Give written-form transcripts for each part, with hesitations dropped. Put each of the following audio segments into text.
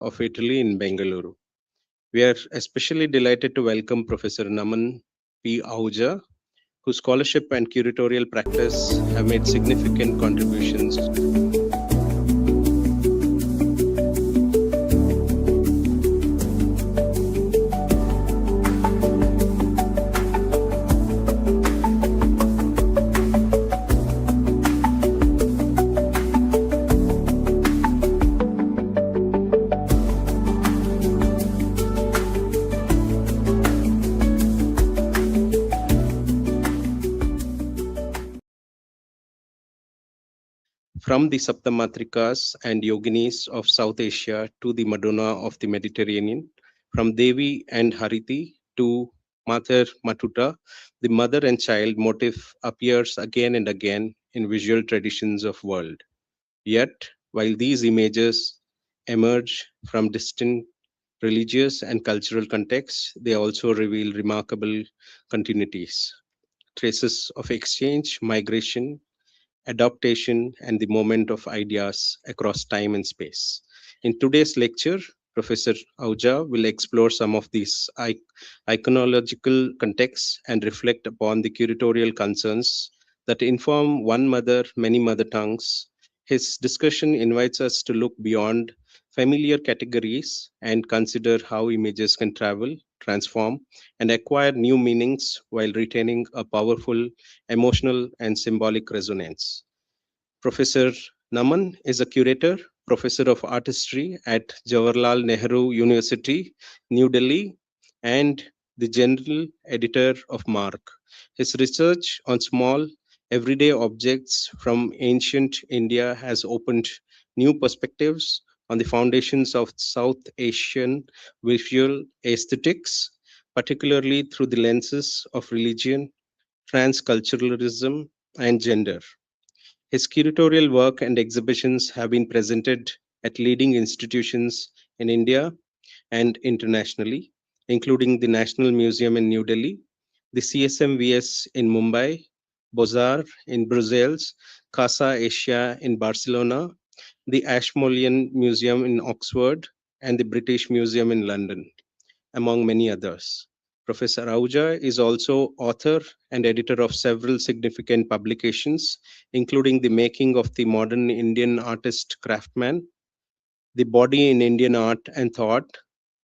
of Italy in Bengaluru. We are especially delighted to welcome Professor Naman P. Ahuja, whose scholarship and curatorial practice have made significant contributions from the Saptamatrikas and Yoginis of South Asia to the Madonna of the Mediterranean, from Devi and Hariti to Mater Matuta, the mother and child motif appears again and again in visual traditions of world. Yet, while these images emerge from distinct religious and cultural contexts, they also reveal remarkable continuities, traces of exchange, migration, adaptation, and the movement of ideas across time and space. In today's lecture, Professor Ahuja will explore some of these iconological contexts and reflect upon the curatorial concerns that inform one mother, many mother tongues. His discussion invites us to look beyond familiar categories and consider how images can travel, transform, and acquire new meanings while retaining a powerful emotional and symbolic resonance. Professor Naman is a curator, professor of art history at Jawaharlal Nehru University, New Delhi, and the general editor of Marg. His research on small, everyday objects from ancient India has opened new perspectives on the foundations of South Asian visual aesthetics, particularly through the lenses of religion, transculturalism, and gender. His curatorial work and exhibitions have been presented at leading institutions in India and internationally, including the National Museum in New Delhi, the CSMVS in Mumbai, Bozar in Brussels, Casa Asia in Barcelona, the Ashmolean Museum in Oxford, and the British Museum in London, among many others. Professor Ahuja is also author and editor of several significant publications, including The Making of the Modern Indian Artist Craftsman, The Body in Indian Art and Thought,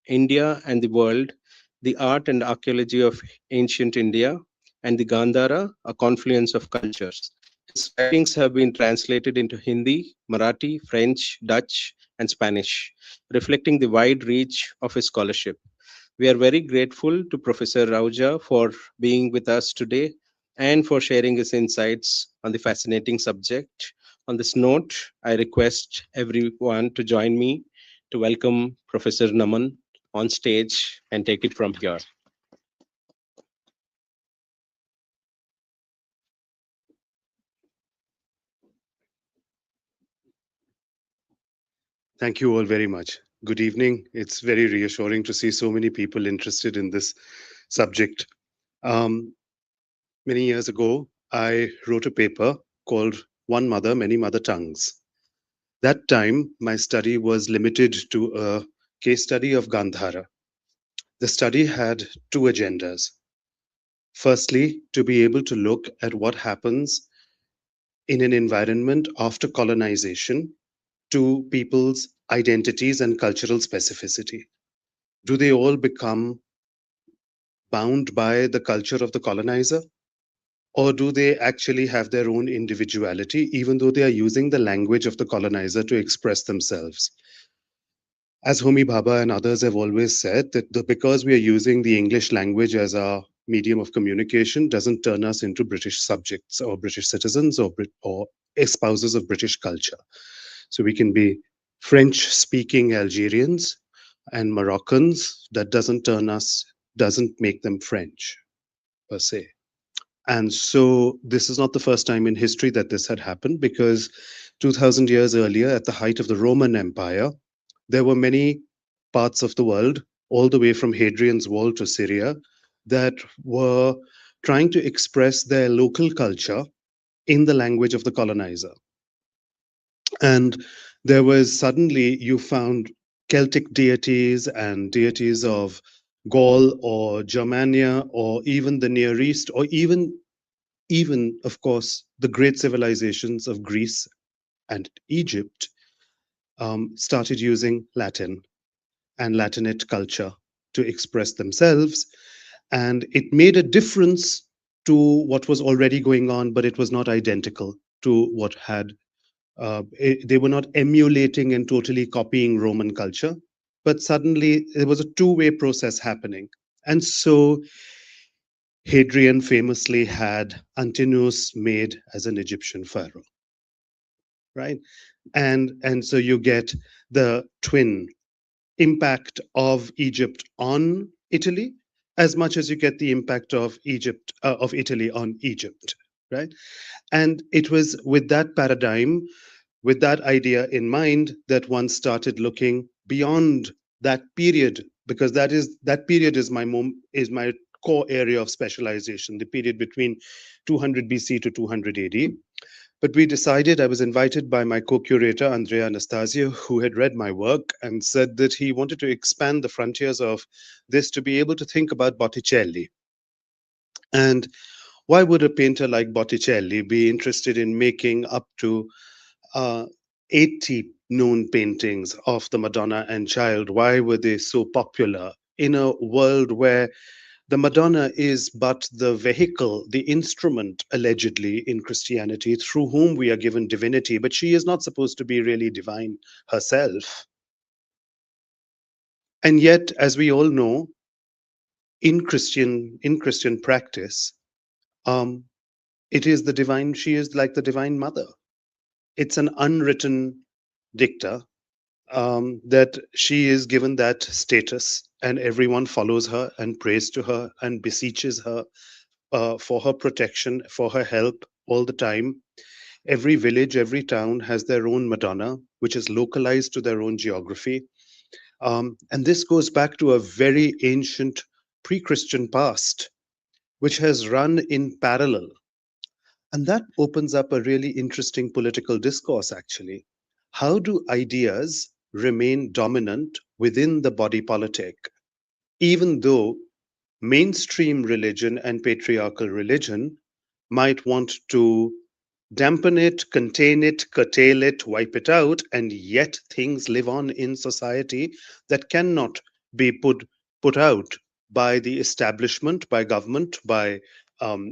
India and the World, The Art and Archaeology of Ancient India, and the Gandhara, A Confluence of Cultures. His writings have been translated into Hindi, Marathi, French, Dutch, and Spanish, reflecting the wide reach of his scholarship. We are very grateful to Professor Ahuja for being with us today and for sharing his insights on the fascinating subject. On this note, I request everyone to join me to welcome Professor Naman on stage and take it from here. Thank you all very much. Good evening. It's very reassuring to see so many people interested in this subject. Many years ago, I wrote a paper called One Mother, Many Mother Tongues. That time, my study was limited to a case study of Gandhara. The study had two agendas. Firstly, to be able to look at what happens in an environment after colonization to people's identities and cultural specificity. Do they all become bound by the culture of the colonizer? Or do they actually have their own individuality, even though they are using the language of the colonizer to express themselves? As Homi Bhabha and others have always said, that because we are using the English language as our medium of communication doesn't turn us into British subjects or British citizens or espousers of British culture. So we can be French-speaking Algerians and Moroccans. That doesn't make them French, per se. And so this is not the first time in history that this had happened, because 2000 years earlier, at the height of the Roman Empire, there were many parts of the world, all the way from Hadrian's Wall to Syria, that were trying to express their local culture in the language of the colonizer. And there was suddenly, you found Celtic deities and deities of Gaul or Germania or even the Near East, or even of course the great civilizations of Greece and Egypt, started using Latin and Latinate culture to express themselves. And it made a difference to what was already going on, but it was not identical to what had. They were not emulating and totally copying Roman culture, but suddenly there was a two-way process happening. And so Hadrian famously had Antinous made as an Egyptian pharaoh, right? And so you get the twin impact of Egypt on Italy as much as you get the impact of Italy on Egypt, right? And it was with that paradigm, with that idea in mind, that one started looking beyond that period, because that period is my core area of specialization, the period between 200 BC to 200 AD. But we decided, I was invited by my co-curator, Andrea Anastasio, who had read my work and said that he wanted to expand the frontiers of this to be able to think about Botticelli. And why would a painter like Botticelli be interested in making up to uh, 80 known paintings of the Madonna and Child? Why were they so popular in a world where the Madonna is but the vehicle, the instrument, allegedly, in Christianity, through whom we are given divinity, but she is not supposed to be really divine herself? And yet, as we all know, in Christian practice, um, it is the divine. She is like the divine mother. It's an unwritten dicta, that she is given that status, and everyone follows her and prays to her and beseeches her for her protection, for her help all the time. Every village, every town has their own Madonna, which is localized to their own geography. And this goes back to a very ancient pre Christian past, which has run in parallel. And that opens up a really interesting political discourse, actually. How do ideas remain dominant within the body politic, even though mainstream religion and patriarchal religion might want to dampen it, contain it, curtail it, wipe it out, and yet things live on in society that cannot be put out by the establishment, by government, by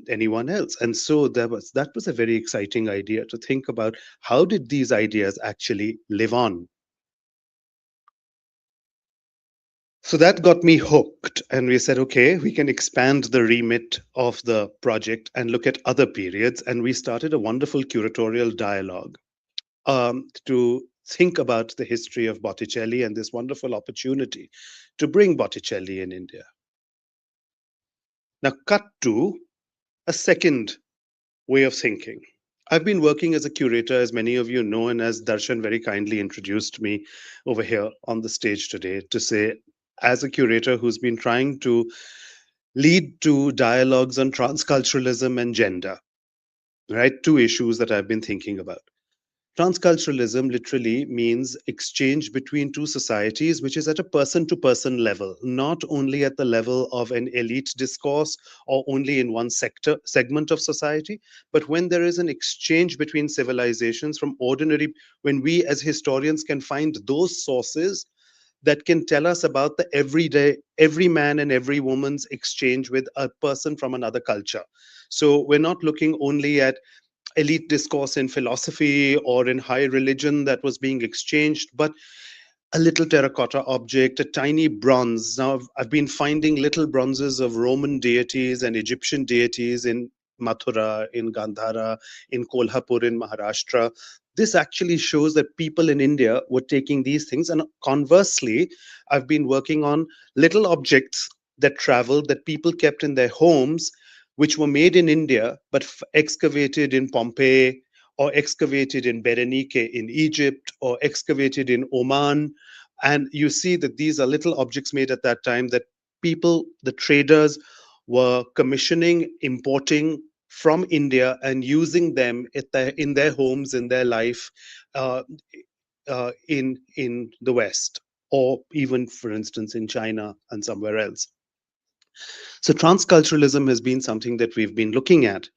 anyone else. And so that was a very exciting idea to think about. How did these ideas actually live on? So that got me hooked, and we said, okay, we can expand the remit of the project and look at other periods. And we started a wonderful curatorial dialogue to think about the history of Botticelli and this wonderful opportunity to bring Botticelli in India. Now, cut to a second way of thinking. I've been working as a curator, as many of you know, and as Darshan very kindly introduced me over here on the stage today, to say, as a curator who's been trying to lead to dialogues on transculturalism and gender, right? Two issues that I've been thinking about. Transculturalism literally means exchange between two societies, which is at a person to person level, not only at the level of an elite discourse or only in one segment of society, but when there is an exchange between civilizations from ordinary, when we as historians can find those sources that can tell us about the everyday, every man and every woman's exchange with a person from another culture. So we're not looking only at elite discourse in philosophy or in high religion that was being exchanged, but a little terracotta object, a tiny bronze. Now, I've been finding little bronzes of Roman deities and Egyptian deities in Mathura, in Gandhara, in Kolhapur, in Maharashtra. This actually shows that people in India were taking these things. And conversely, I've been working on little objects that traveled, that people kept in their homes, which were made in India, but excavated in Pompeii, or excavated in Berenike in Egypt, or excavated in Oman. And you see that these are little objects made at that time that people, the traders, were commissioning, importing from India and using them in their homes, in their life, uh, in the West. or even, for instance, in China and somewhere else. So transculturalism has been something that we've been looking at.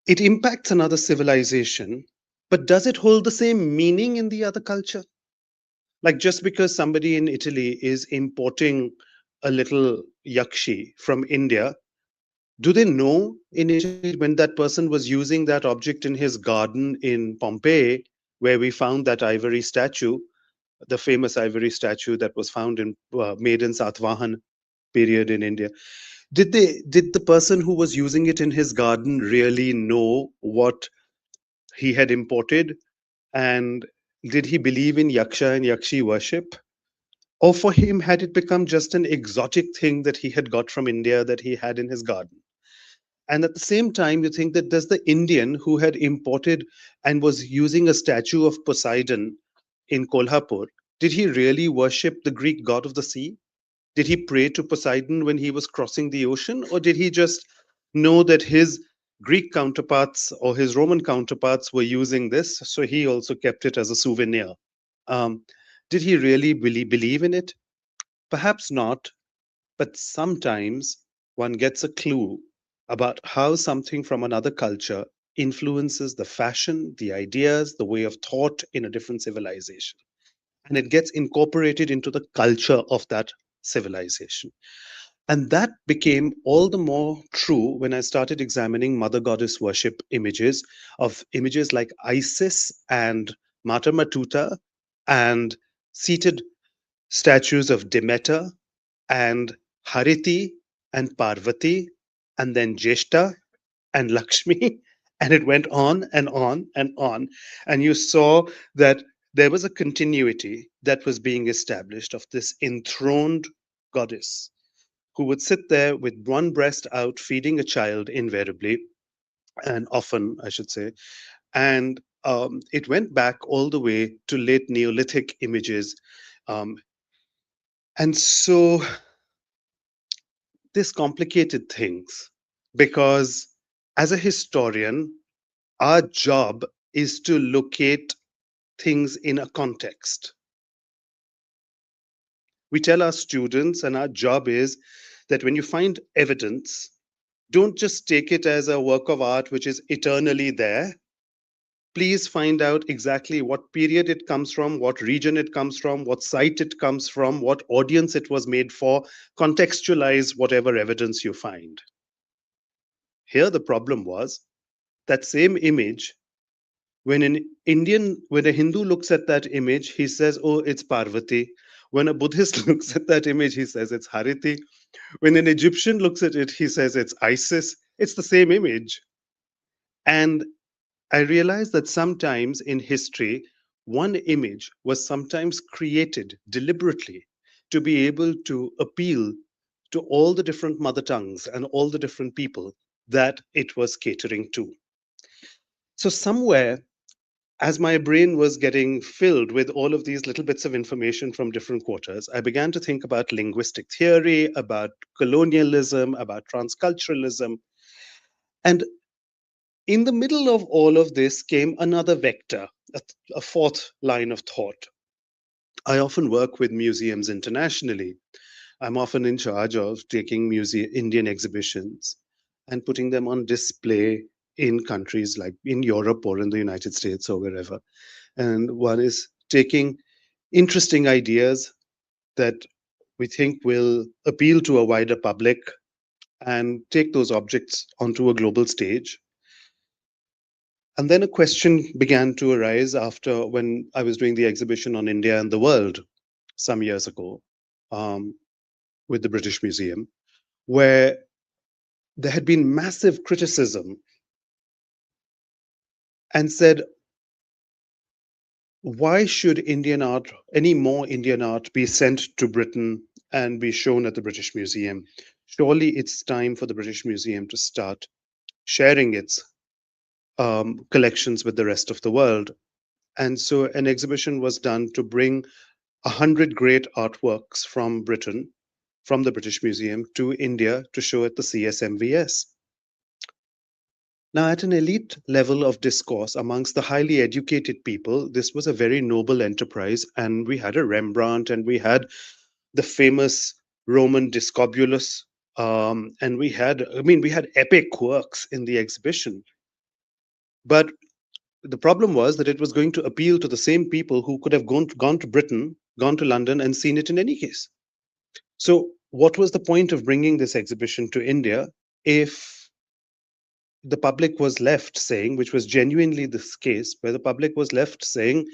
It impacts another civilization, but does it hold the same meaning in the other culture? Like just because somebody in Italy is importing a little yakshi from India, do they know in Italy when that person was using that object in his garden in Pompeii, where we found that ivory statue, the famous ivory statue that was found in made in Satvahan period in India? Did the person who was using it in his garden really know what he had imported? And did he believe in yaksha and yakshi worship? Or for him, had it become just an exotic thing that he had got from India that he had in his garden? And at the same time, you think that does the Indian who had imported and was using a statue of Poseidon in Kolhapur, did he really worship the Greek god of the sea? Did he pray to Poseidon when he was crossing the ocean? Or did he just know that his Greek counterparts or his Roman counterparts were using this, so he also kept it as a souvenir? Um, did he really believe in it? Perhaps not, but sometimes one gets a clue about how something from another culture influences the fashion, the ideas, the way of thought in a different civilization. And it gets incorporated into the culture of that civilization. And that became all the more true when I started examining mother goddess worship images, of images like Isis and Mater Matuta, and seated statues of Demeter and Hariti and Parvati, and then Jeshta and Lakshmi, and it went on and on and on. And you saw that there was a continuity that was being established of this enthroned goddess who would sit there with one breast out, feeding a child invariably, and often, I should say. And it went back all the way to late Neolithic images. Um, and so this complicated things because as a historian, our job is to locate things in a context. We tell our students, and our job is that when you find evidence, don't just take it as a work of art which is eternally there. Please find out exactly what period it comes from, what region it comes from, what site it comes from, what audience it was made for. Contextualize whatever evidence you find. Here, the problem was that same image, when when a Hindu looks at that image, he says, oh, it's Parvati. When a Buddhist looks at that image, he says it's Hariti. When an Egyptian looks at it, he says it's Isis. It's the same image. And I realized that sometimes in history, one image was sometimes created deliberately to be able to appeal to all the different mother tongues and all the different people that it was catering to. So, somewhere, as my brain was getting filled with all of these little bits of information from different quarters, I began to think about linguistic theory, about colonialism, about transculturalism. And in the middle of all of this came another vector, a fourth line of thought. I often work with museums internationally. I'm often in charge of taking Indian exhibitions and putting them on display in countries like in Europe or in the United States or wherever. And one is taking interesting ideas that we think will appeal to a wider public and take those objects onto a global stage. And then a question began to arise after when I was doing the exhibition on India and the world some years ago um, with the British Museum, where there had been massive criticism and said, why should Indian art, any more Indian art, be sent to Britain and be shown at the British Museum? Surely it's time for the British Museum to start sharing its collections with the rest of the world. And so an exhibition was done to bring 100 great artworks from Britain, from the British Museum to India to show at the CSMVS. Now, at an elite level of discourse amongst the highly educated people, this was a very noble enterprise. And we had a Rembrandt and we had the famous Roman Discobulus. And we had epic works in the exhibition. But the problem was that it was going to appeal to the same people who could have gone to Britain, gone to London, and seen it in any case. So, what was the point of bringing this exhibition to India if the public was left saying, which was genuinely this case, where the public was left saying,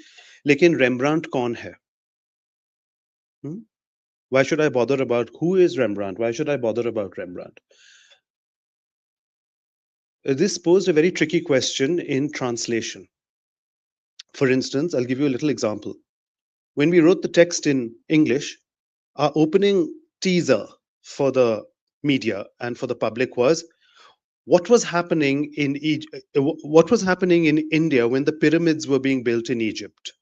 "Lekin Rembrandt kaun hai? Hmm? Why should I bother about who is Rembrandt? Why should I bother about Rembrandt?" This posed a very tricky question in translation. For instance, I'll give you a little example. When we wrote the text in English, our opening teaser for the media and for the public was what was happening in what was happening in India when the pyramids were being built in Egypt.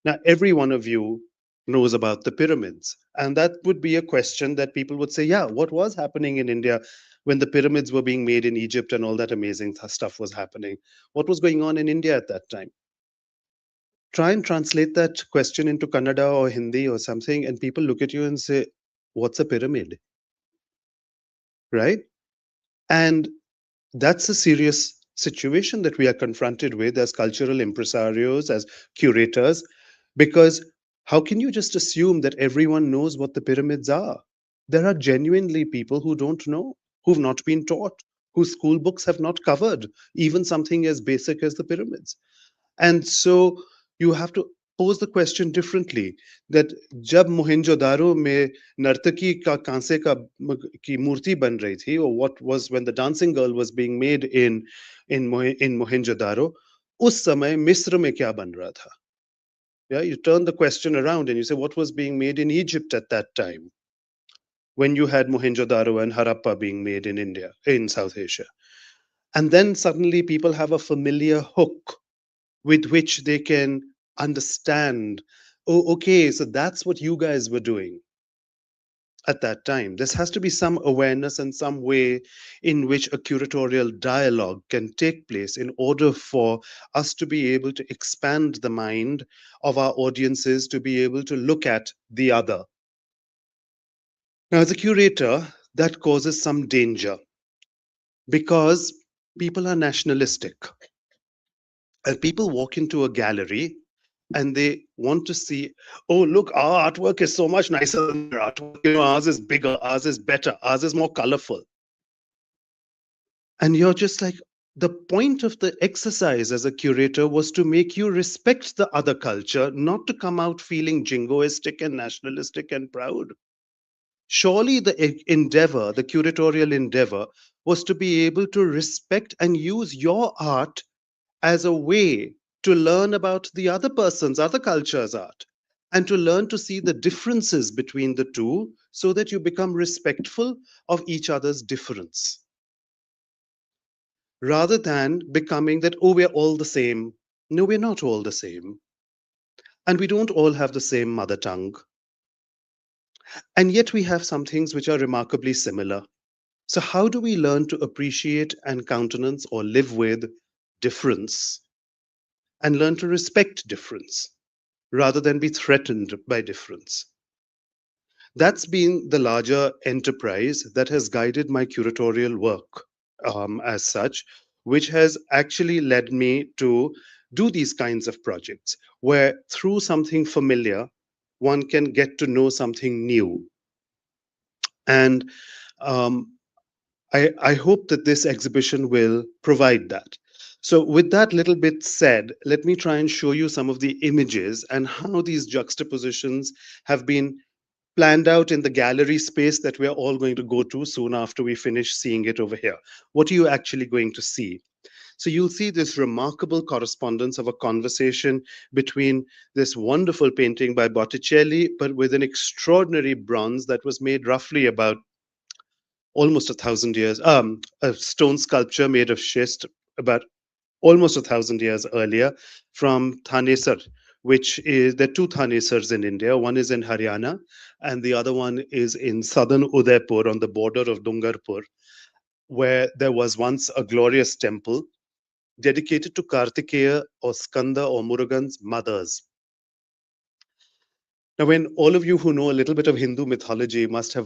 Now, every one of you knows about the pyramids, and that would be a question that people would say, yeah, what was happening in India when the pyramids were being made in Egypt and all that amazing stuff was happening? What was going on in India at that time? Try and translate that question into Kannada or Hindi or something, and people look at you and say, what's a pyramid? Right? And that's a serious situation that we are confronted with as cultural impresarios, as curators, because how can you just assume that everyone knows what the pyramids are? There are genuinely people who don't know, who've not been taught, whose school books have not covered even something as basic as the pyramids. And so you have to pose the question differently, that जब मोहनजोदारो में नर्तकी का कांसे का की मूर्ति बन रही थी, or what was when the dancing girl was being made in Mohenjo-daro, उस समय मिस्र में क्या बन रहा था? Yeah, you turn the question around and you say what was being made in Egypt at that time when you had Mohenjo-daro and Harappa being made in India, in South Asia. And then suddenly people have a familiar hook with which they can understand, oh, okay, so that's what you guys were doing at that time. There has to be some awareness and some way in which a curatorial dialogue can take place in order for us to be able to expand the mind of our audiences to be able to look at the other. Now, as a curator, that causes some danger because people are nationalistic. And people walk into a gallery and they want to see, oh, look, our artwork is so much nicer than their artwork. You know, ours is bigger, ours is better, ours is more colorful. And you're just like, the point of the exercise as a curator was to make you respect the other culture, not to come out feeling jingoistic and nationalistic and proud. Surely the endeavor, the curatorial endeavor, was to be able to respect and use your art as a way to learn about the other person's, other culture's art, and to learn to see the differences between the two so that you become respectful of each other's difference. Rather than becoming that, oh, we're all the same. No, we're not all the same. And we don't all have the same mother tongue. And yet we have some things which are remarkably similar. So, how do we learn to appreciate and countenance or live with difference and learn to respect difference rather than be threatened by difference? That's been the larger enterprise that has guided my curatorial work as such, which has actually led me to do these kinds of projects where through something familiar, one can get to know something new. And I hope that this exhibition will provide that. So, with that little bit said, let me try and show you some of the images and how these juxtapositions have been planned out in the gallery space that we're all going to go to soon after we finish seeing it over here. What are you actually going to see? So you'll see this remarkable correspondence of a conversation between this wonderful painting by Botticelli, but with an extraordinary bronze that was made roughly about almost 1,000 years, a stone sculpture made of schist about almost 1,000 years earlier from Thanesar, which is there are two Thanesars in India. One is in Haryana, and the other one is in southern Udaipur on the border of Dungarpur. where there was once a glorious temple dedicated to Kartikeya or Skanda or Murugan's mothers. Now, when all of you who know a little bit of Hindu mythology must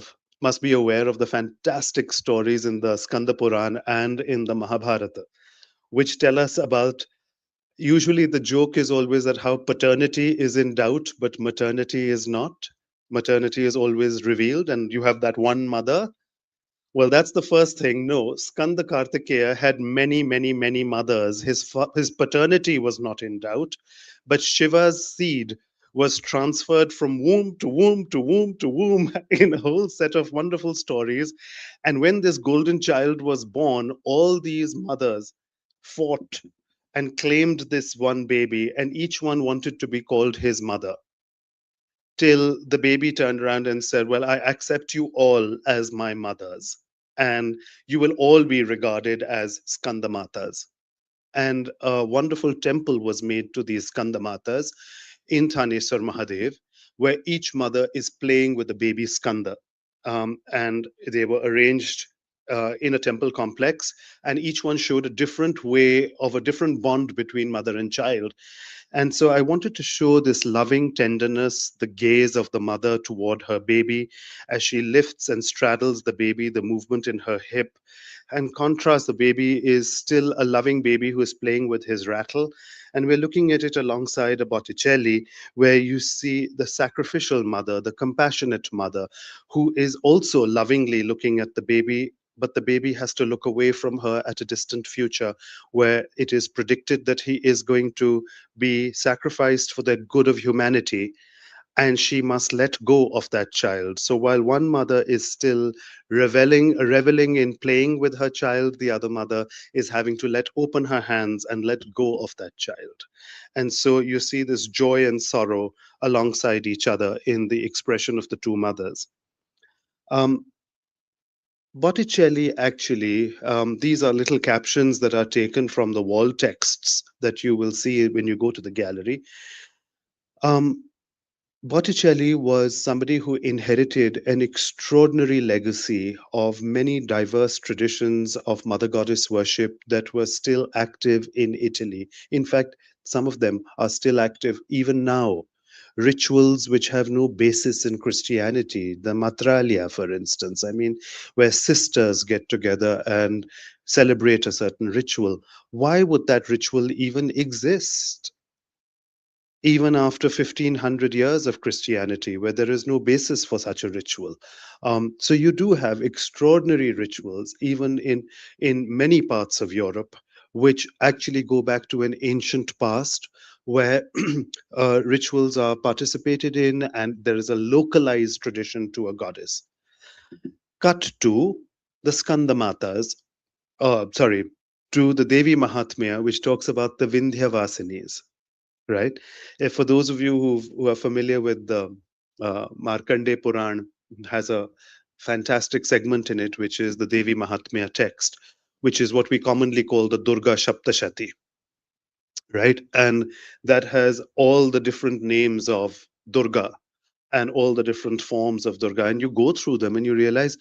be aware of the fantastic stories in the Skanda Puran and in the Mahabharata, which tell us about, usually the joke is always that how paternity is in doubt, but maternity is not. Maternity is always revealed, and you have that one mother. Well, that's the first thing. No, Skanda Kartikeya had many, many, many mothers. His paternity was not in doubt, but Shiva's seed was transferred from womb to womb to womb to womb in a whole set of wonderful stories. And when this golden child was born, all these mothers fought and claimed this one baby, and each one wanted to be called his mother, till the baby turned around and said, well, I accept you all as my mothers, and you will all be regarded as Skandamatas. And a wonderful temple was made to these Skandamatas in Thaneswar Mahadev, where each mother is playing with the baby Skanda. And they were arranged in a temple complex, and each one showed a different way of a different bond between mother and child. And so I wanted to show this loving tenderness, the gaze of the mother toward her baby as she lifts and straddles the baby, the movement in her hip. And contrast, the baby is still a loving baby who is playing with his rattle. And we're looking at it alongside a Botticelli, where you see the sacrificial mother, the compassionate mother, who is also lovingly looking at the baby, but the baby has to look away from her at a distant future, where it is predicted that he is going to be sacrificed for the good of humanity, and she must let go of that child. So while one mother is still reveling in playing with her child, the other mother is having to let open her hands and let go of that child. And so you see this joy and sorrow alongside each other in the expression of the two mothers. Um, Botticelli actually, these are little captions that are taken from the wall texts that you will see when you go to the gallery. Um, Botticelli was somebody who inherited an extraordinary legacy of many diverse traditions of Mother Goddess worship that were still active in Italy. In fact, some of them are still active even now. Rituals which have no basis in Christianity, the Matralia, for instance, I mean, where sisters get together and celebrate a certain ritual. Why would that ritual even exist? Even after 1500 years of Christianity, where there is no basis for such a ritual. So you do have extraordinary rituals, even in many parts of Europe, which actually go back to an ancient past where rituals are participated in and there is a localized tradition to a goddess. Cut to the Skandamatas, sorry, to the Devi Mahatmya, which talks about the Vindhyavasinis, right? For those of you who are familiar with the Markande Puran, has a fantastic segment in it, which is the Devi Mahatmya text, which is what we commonly call the Durga Shaptashati, right? And that has all the different names of Durga and all the different forms of Durga. And you go through them and you realize,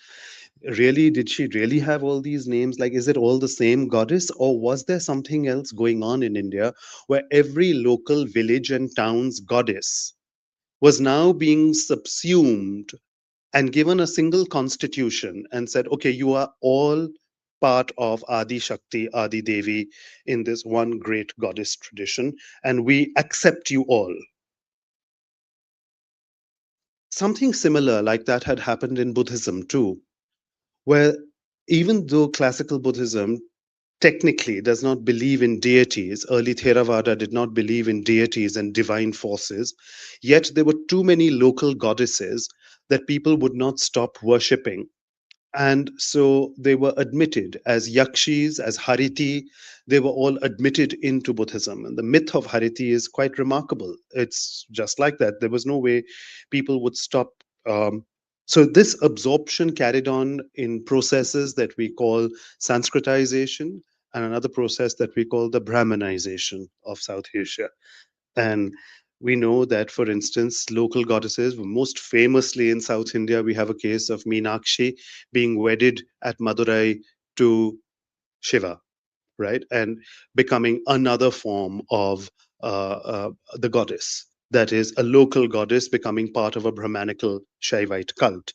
really, did she really have all these names? Like, is it all the same goddess, or was there something else going on in India where every local village and town's goddess was now being subsumed and given a single constitution and said, okay, you are all part of Adi Shakti, Adi Devi in this one great goddess tradition, and we accept you all. Something similar like that had happened in Buddhism too, where even though classical Buddhism technically does not believe in deities, early Theravada did not believe in deities and divine forces, yet there were too many local goddesses that people would not stop worshipping. And so they were admitted as yakshis, as hariti. They were all admitted into Buddhism. And the myth of hariti is quite remarkable. It's just like that. There was no way people would stop. So this absorption carried on in processes that we call Sanskritization, and another process that we call the Brahmanization of South Asia. And we know that, for instance, local goddesses, most famously in South India, we have a case of Meenakshi being wedded at Madurai to Shiva, right? And becoming another form of the goddess. That is, a local goddess becoming part of a Brahmanical Shaivite cult.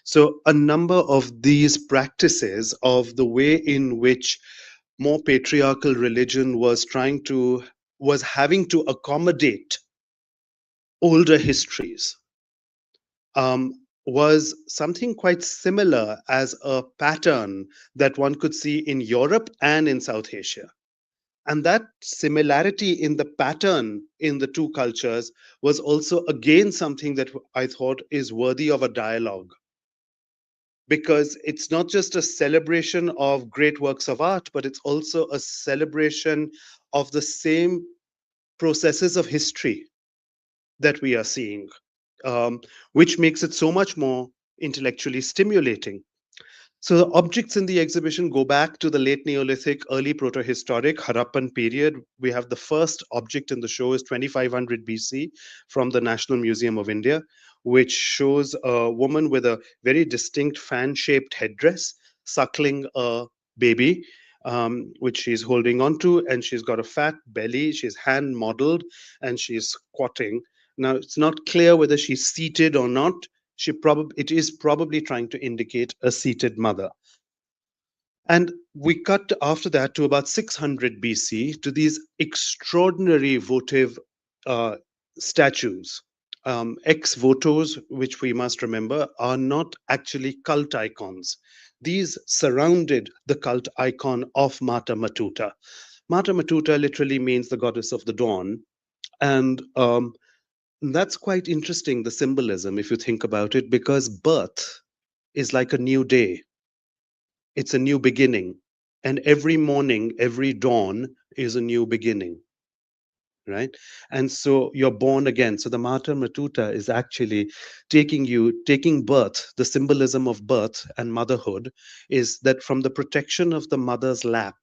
So, a number of these practices of the way in which more patriarchal religion was having to accommodate older histories was something quite similar as a pattern that one could see in Europe and in South Asia. And that similarity in the pattern in the two cultures was also again something that I thought is worthy of a dialogue, because it's not just a celebration of great works of art, but it's also a celebration of the same processes of history that we are seeing, which makes it so much more intellectually stimulating. So the objects in the exhibition go back to the late Neolithic, early protohistoric Harappan period. We have the first object in the show is 2500 BC from the National Museum of India, which shows a woman with a very distinct fan-shaped headdress suckling a baby, which she's holding onto, and she's got a fat belly. She's hand modeled, and she's squatting. Now it's not clear whether she's seated or not. It is probably trying to indicate a seated mother. And we cut after that to about 600 BC to these extraordinary votive uh, statues. Ex votos, which we must remember, are not actually cult icons. These surrounded the cult icon of Mater Matuta. Mater Matuta literally means the goddess of the dawn. And that's quite interesting, the symbolism, if you think about it, because birth is like a new day, it's a new beginning. And every morning, every dawn is a new beginning, right? And so you're born again. So the Mater Matuta is actually taking birth. The symbolism of birth and motherhood is that from the protection of the mother's lap,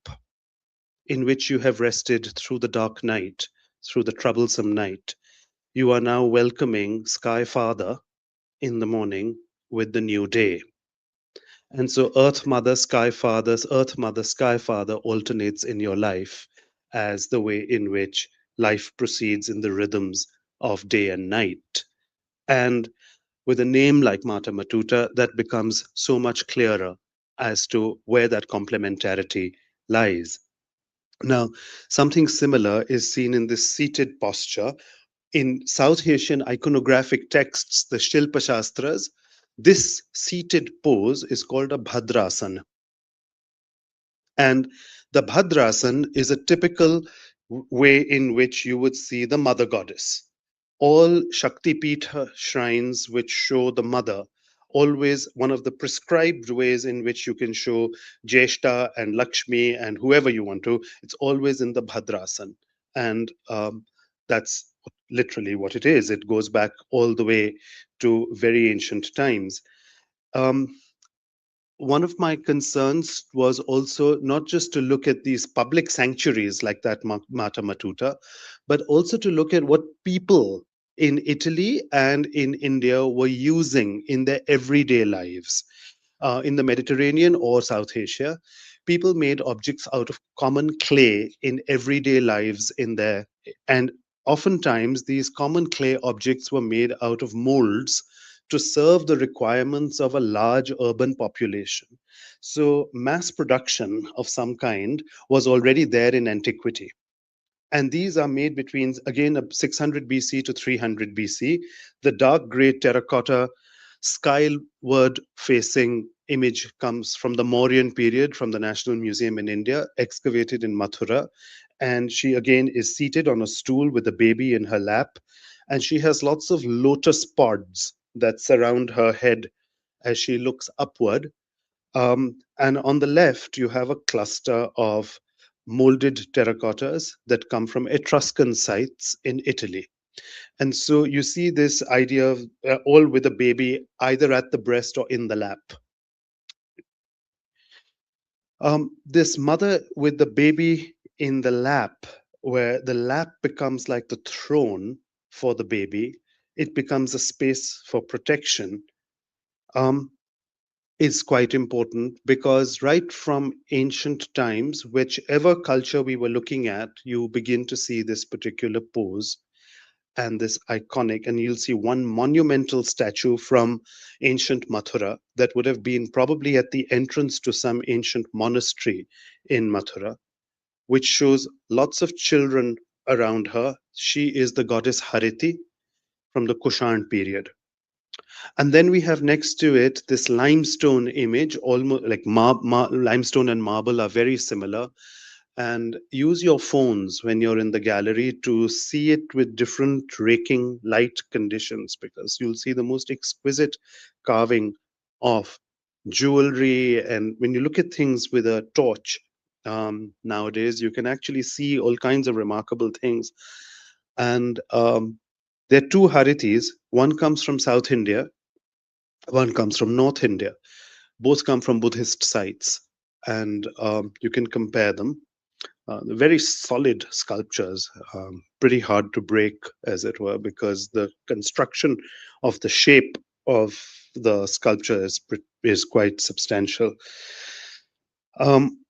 in which you have rested through the dark night, through the troublesome night, you are now welcoming Sky Father in the morning with the new day. And so Earth Mother, Sky Father alternates in your life as the way in which life proceeds in the rhythms of day and night. And with a name like Mata Matuta, that becomes so much clearer as to where that complementarity lies. Now, something similar is seen in this seated posture. In South Asian iconographic texts, the Shilpa Shastras, this seated pose is called a Bhadrasana. And the Bhadrasan is a typical way in which you would see the mother goddess. All Shakti Pitha shrines which show the mother, always one of the prescribed ways in which you can show Jeshta and Lakshmi and whoever you want to, it's always in the Bhadrasan. And that's literally what it is. It goes back all the way to very ancient times. Um, One of my concerns was also not just to look at these public sanctuaries like that Mata Matuta, but also to look at what people in Italy and in India were using in their everyday lives. In the Mediterranean or South Asia, people made objects out of common clay in everyday lives in there. And oftentimes, these common clay objects were made out of molds to serve the requirements of a large urban population. So, mass production of some kind was already there in antiquity. And these are made between, again, 600 BC to 300 BC. The dark gray terracotta skyward facing image comes from the Mauryan period from the National Museum in India, excavated in Mathura. And she again is seated on a stool with a baby in her lap. And she has lots of lotus pods that surround her head as she looks upward. And on the left, you have a cluster of molded terracottas that come from Etruscan sites in Italy. And so you see this idea of all with a baby either at the breast or in the lap. This mother with the baby in the lap, where the lap becomes like the throne for the baby, it becomes a space for protection. Um, is quite important because right from ancient times, whichever culture we were looking at, you begin to see this particular pose and this iconic, and you'll see one monumental statue from ancient Mathura that would have been probably at the entrance to some ancient monastery in Mathura, which shows lots of children around her. She is the goddess Hariti from the Kushan period. And then we have next to it this limestone image, almost like limestone and marble are very similar. And use your phones when you're in the gallery to see it with different raking light conditions, because you'll see the most exquisite carving of jewelry. And when you look at things with a torch, nowadays, you can actually see all kinds of remarkable things. And there are two Haritis. One comes from South India, one comes from North India. Both come from Buddhist sites, and you can compare them. Very solid sculptures, pretty hard to break, as it were, because the construction of the shape of the sculpture is quite substantial. Um,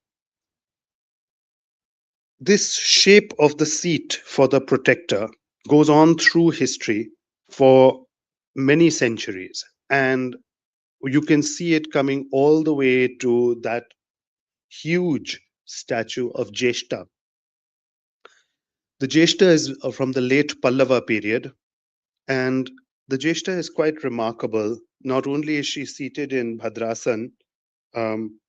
this shape of the seat for the protector goes on through history for many centuries, and you can see it coming all the way to that huge statue of Jeshta. The Jeshta is from the late Pallava period, and the Jeshta is quite remarkable. Not only is she seated in Bhadrasan, um,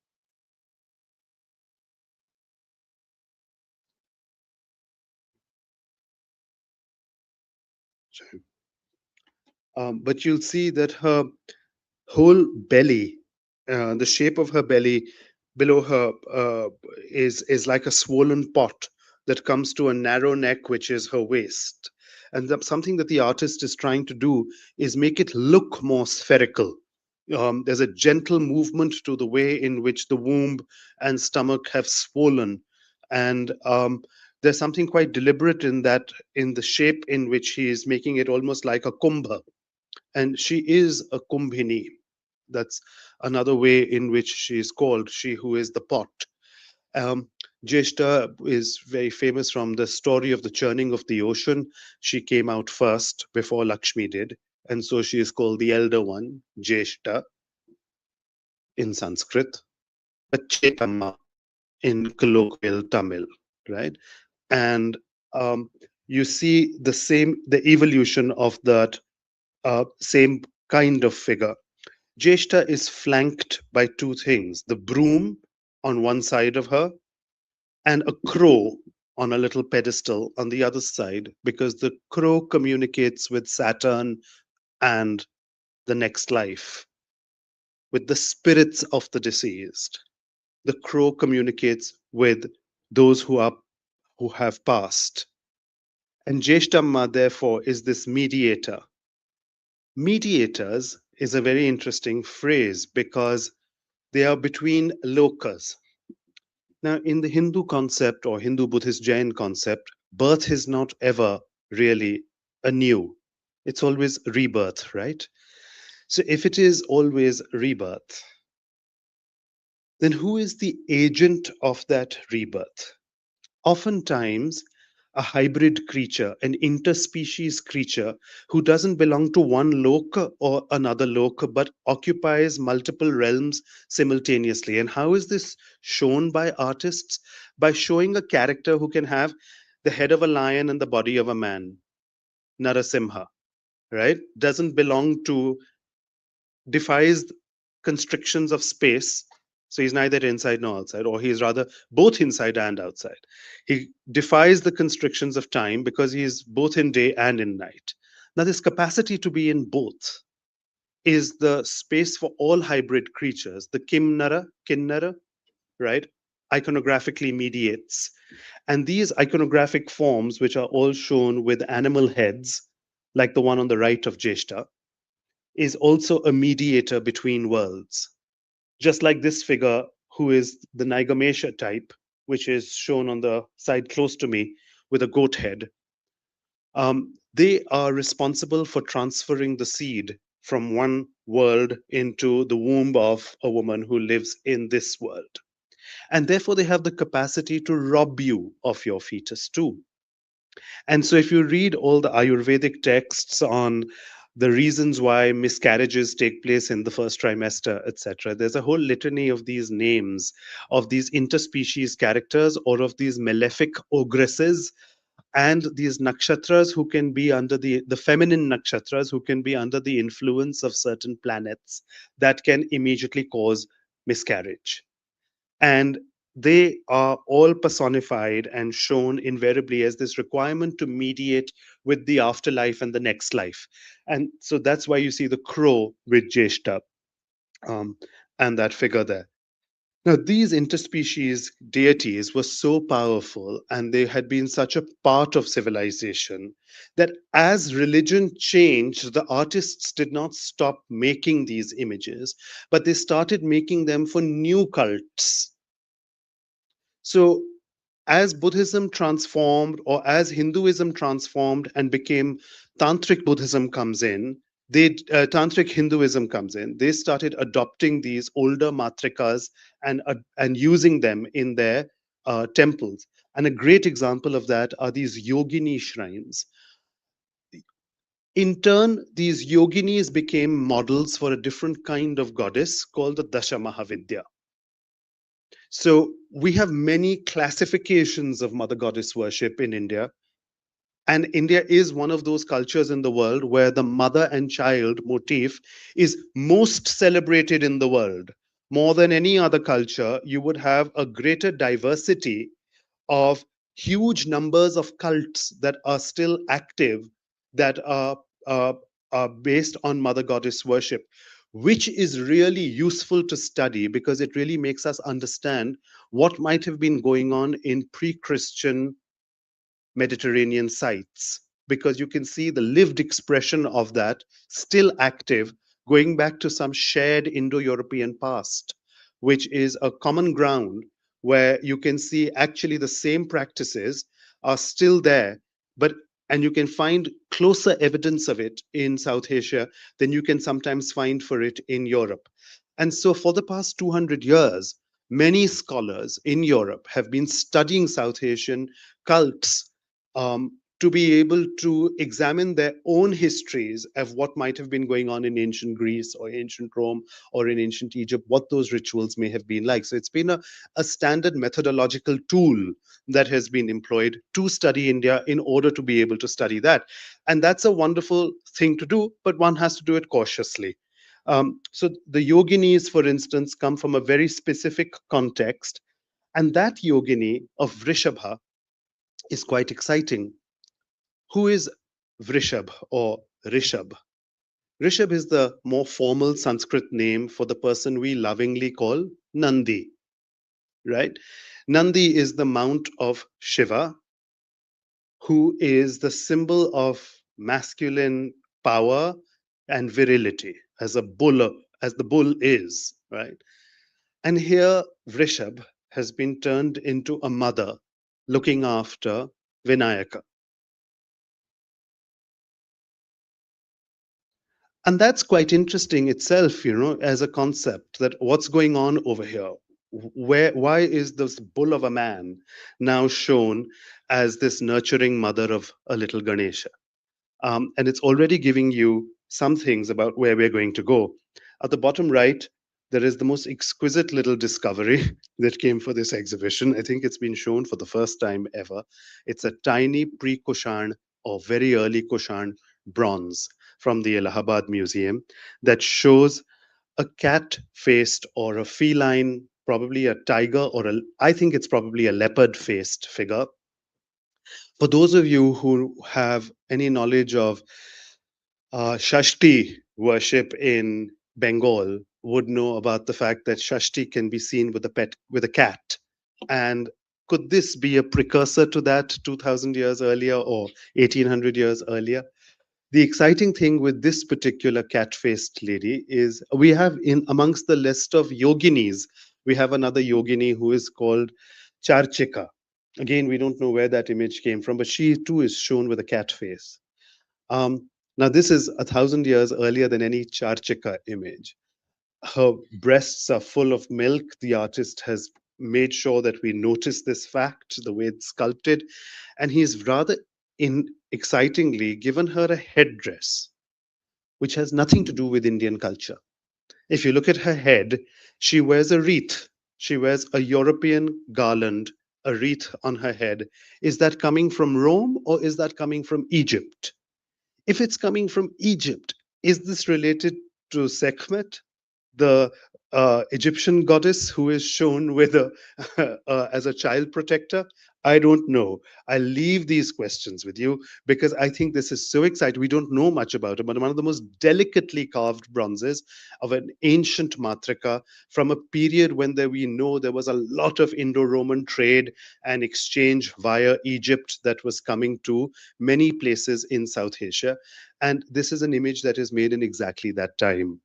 but you'll see that her whole belly, the shape of her belly below her is like a swollen pot that comes to a narrow neck, which is her waist. And something that the artist is trying to do is make it look more spherical. There's a gentle movement to the way in which the womb and stomach have swollen, and there's something quite deliberate in that, in the shape in which he is making it almost like a kumbha. And she is a kumbhini. That's another way in which she is called, she who is the pot. Um, Jeshta is very famous from the story of the churning of the ocean. She came out first before Lakshmi did, and so she is called the elder one, Jeshta in Sanskrit, but Chetamma in colloquial Tamil, right? And you see the evolution of that same kind of figure. Jeshta is flanked by two things: the broom on one side of her and a crow on a little pedestal on the other side, because the crow communicates with Saturn and the next life, with the spirits of the deceased. The crow communicates with those who have passed. And Jeshtamma, therefore, is this mediator. Mediators is a very interesting phrase because they are between lokas. Now, in the Hindu concept or Hindu Buddhist Jain concept, birth is not ever really anew. It's always rebirth, right? So if it is always rebirth, then who is the agent of that rebirth? Oftentimes, a hybrid creature, an interspecies creature who doesn't belong to one loka or another loka, but occupies multiple realms simultaneously. And how is this shown by artists? By showing a character who can have the head of a lion and the body of a man, Narasimha, right? Doesn't belong to, defies constrictions of space. So he's neither inside nor outside, or he's rather both inside and outside. He defies the constrictions of time because he is both in day and in night. Now, this capacity to be in both is the space for all hybrid creatures. The Kinnara, right, iconographically mediates. And these iconographic forms, which are all shown with animal heads, like the one on the right of Jeshta, is also a mediator between worlds. Just like this figure, who is the Nigamesha type, which is shown on the side close to me with a goat head. They are responsible for transferring the seed from one world into the womb of a woman who lives in this world. And therefore, they have the capacity to rob you of your fetus too. And so, if you read all the Ayurvedic texts on the reasons why miscarriages take place in the first trimester, etc., there's a whole litany of these names of these interspecies characters or of these malefic ogresses and these nakshatras who can be under the feminine nakshatras who can be under the influence of certain planets that can immediately cause miscarriage. And they are all personified and shown invariably as this requirement to mediate with the afterlife and the next life. And so that's why you see the crow with Jeshta, um, and that figure there. Now, these interspecies deities were so powerful and they had been such a part of civilization that as religion changed, the artists did not stop making these images, but they started making them for new cults. So, as Buddhism transformed, or as Hinduism transformed and became Tantric Buddhism comes in, Tantric Hinduism comes in. They started adopting these older matrikas and using them in their temples. And a great example of that are these yogini shrines. In turn, these yoginis became models for a different kind of goddess called the Dasha Mahavidya. So we have many classifications of mother goddess worship in India. And India is one of those cultures in the world where the mother and child motif is most celebrated in the world. More than any other culture, you would have a greater diversity of huge numbers of cults that are still active, that uh, are based on mother goddess worship, which is really useful to study because it really makes us understand what might have been going on in pre-Christian Mediterranean sites, because you can see the lived expression of that still active, going back to some shared Indo-European past, which is a common ground where you can see actually the same practices are still there, but and you can find closer evidence of it in South Asia than you can sometimes find for it in Europe. And so for the past 200 years, many scholars in Europe have been studying South Asian cults, to be able to examine their own histories of what might have been going on in ancient Greece or ancient Rome or in ancient Egypt, what those rituals may have been like. So it's been a standard methodological tool that has been employed to study India in order to be able to study that. And that's a wonderful thing to do, but one has to do it cautiously. So the yoginis, for instance, come from a very specific context, and that yogini of Vrishabha is quite exciting. Who is Vrishab or Rishab? Rishab is the more formal Sanskrit name for the person we lovingly call Nandi, right? Nandi is the mount of Shiva, who is the symbol of masculine power and virility, as a bull, as the bull is, right? And here Vrishab has been turned into a mother looking after Vinayaka. And that's quite interesting itself, as a concept, that what's going on over here? Why is this bull of a man now shown as this nurturing mother of a little Ganesha? And it's already giving you some things about where we're going to go. At the bottom right, there is the most exquisite little discovery that came for this exhibition. I think it's been shown for the first time ever. It's a tiny pre-Kushan or very early Kushan bronze from the Allahabad Museum that shows a cat-faced or a feline, probably a tiger or I think it's probably a leopard-faced figure. For those of you who have any knowledge of Shashti worship in Bengal would know about the fact that Shashti can be seen with a cat. And could this be a precursor to that 2000 years earlier or 1800 years earlier? The exciting thing with this particular cat-faced lady is we have in amongst the list of yoginis, we have another yogini who is called Charchika. Again, we don't know where that image came from, but she too is shown with a cat face. Now, this is 1,000 years earlier than any Charchika image. Her breasts are full of milk. The artist has made sure that we notice this fact, the way it's sculpted. And he's rather excitingly given her a headdress, which has nothing to do with Indian culture. If you look at her head, she wears a wreath. She wears a European garland, a wreath on her head. Is that coming from Rome or is that coming from Egypt? If it's coming from Egypt, is this related to Sekhmet, the Egyptian goddess who is shown with a as a child protector? I don't know. I leave these questions with you because I think this is so exciting. We don't know much about it, but one of the most delicately carved bronzes of an ancient matrika from a period when we know there was a lot of Indo-Roman trade and exchange via Egypt that was coming to many places in South Asia. And this is an image that is made in exactly that time.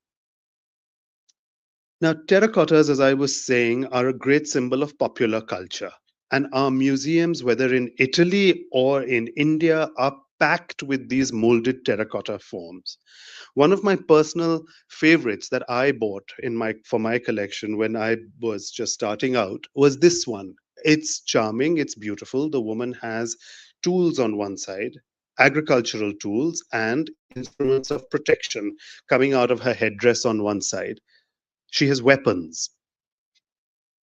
Now, terracottas, as I was saying, are a great symbol of popular culture. And our museums, whether in Italy or in India, are packed with these molded terracotta forms. One of my personal favorites that I bought for my collection when I was just starting out was this one. It's charming, it's beautiful. The woman has tools on one side, agricultural tools, and instruments of protection coming out of her headdress on one side. She has weapons.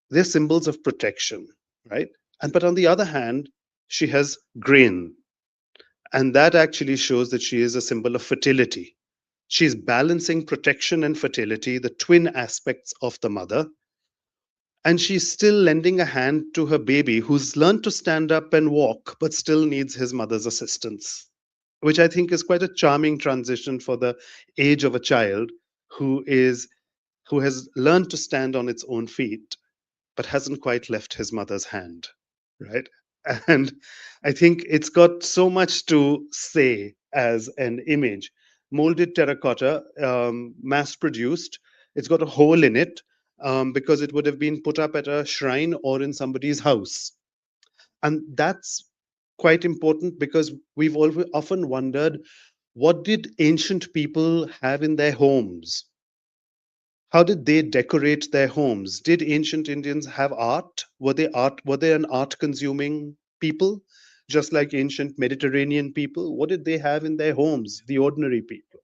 They're symbols of protection, right? But on the other hand, she has grain. And that actually shows that she is a symbol of fertility. She's balancing protection and fertility, the twin aspects of the mother. And she's still lending a hand to her baby who's learned to stand up and walk, but still needs his mother's assistance, which I think is quite a charming transition for the age of a child who has learned to stand on its own feet but hasn't quite left his mother's hand, right? And I think it's got so much to say as an image. Molded terracotta, mass produced, it's got a hole in it because it would have been put up at a shrine or in somebody's house. And that's quite important because we've often wondered, what did ancient people have in their homes? How did they decorate their homes? Did ancient Indians have art? Were they an art consuming people? Just like ancient Mediterranean people? What did they have in their homes, the ordinary people?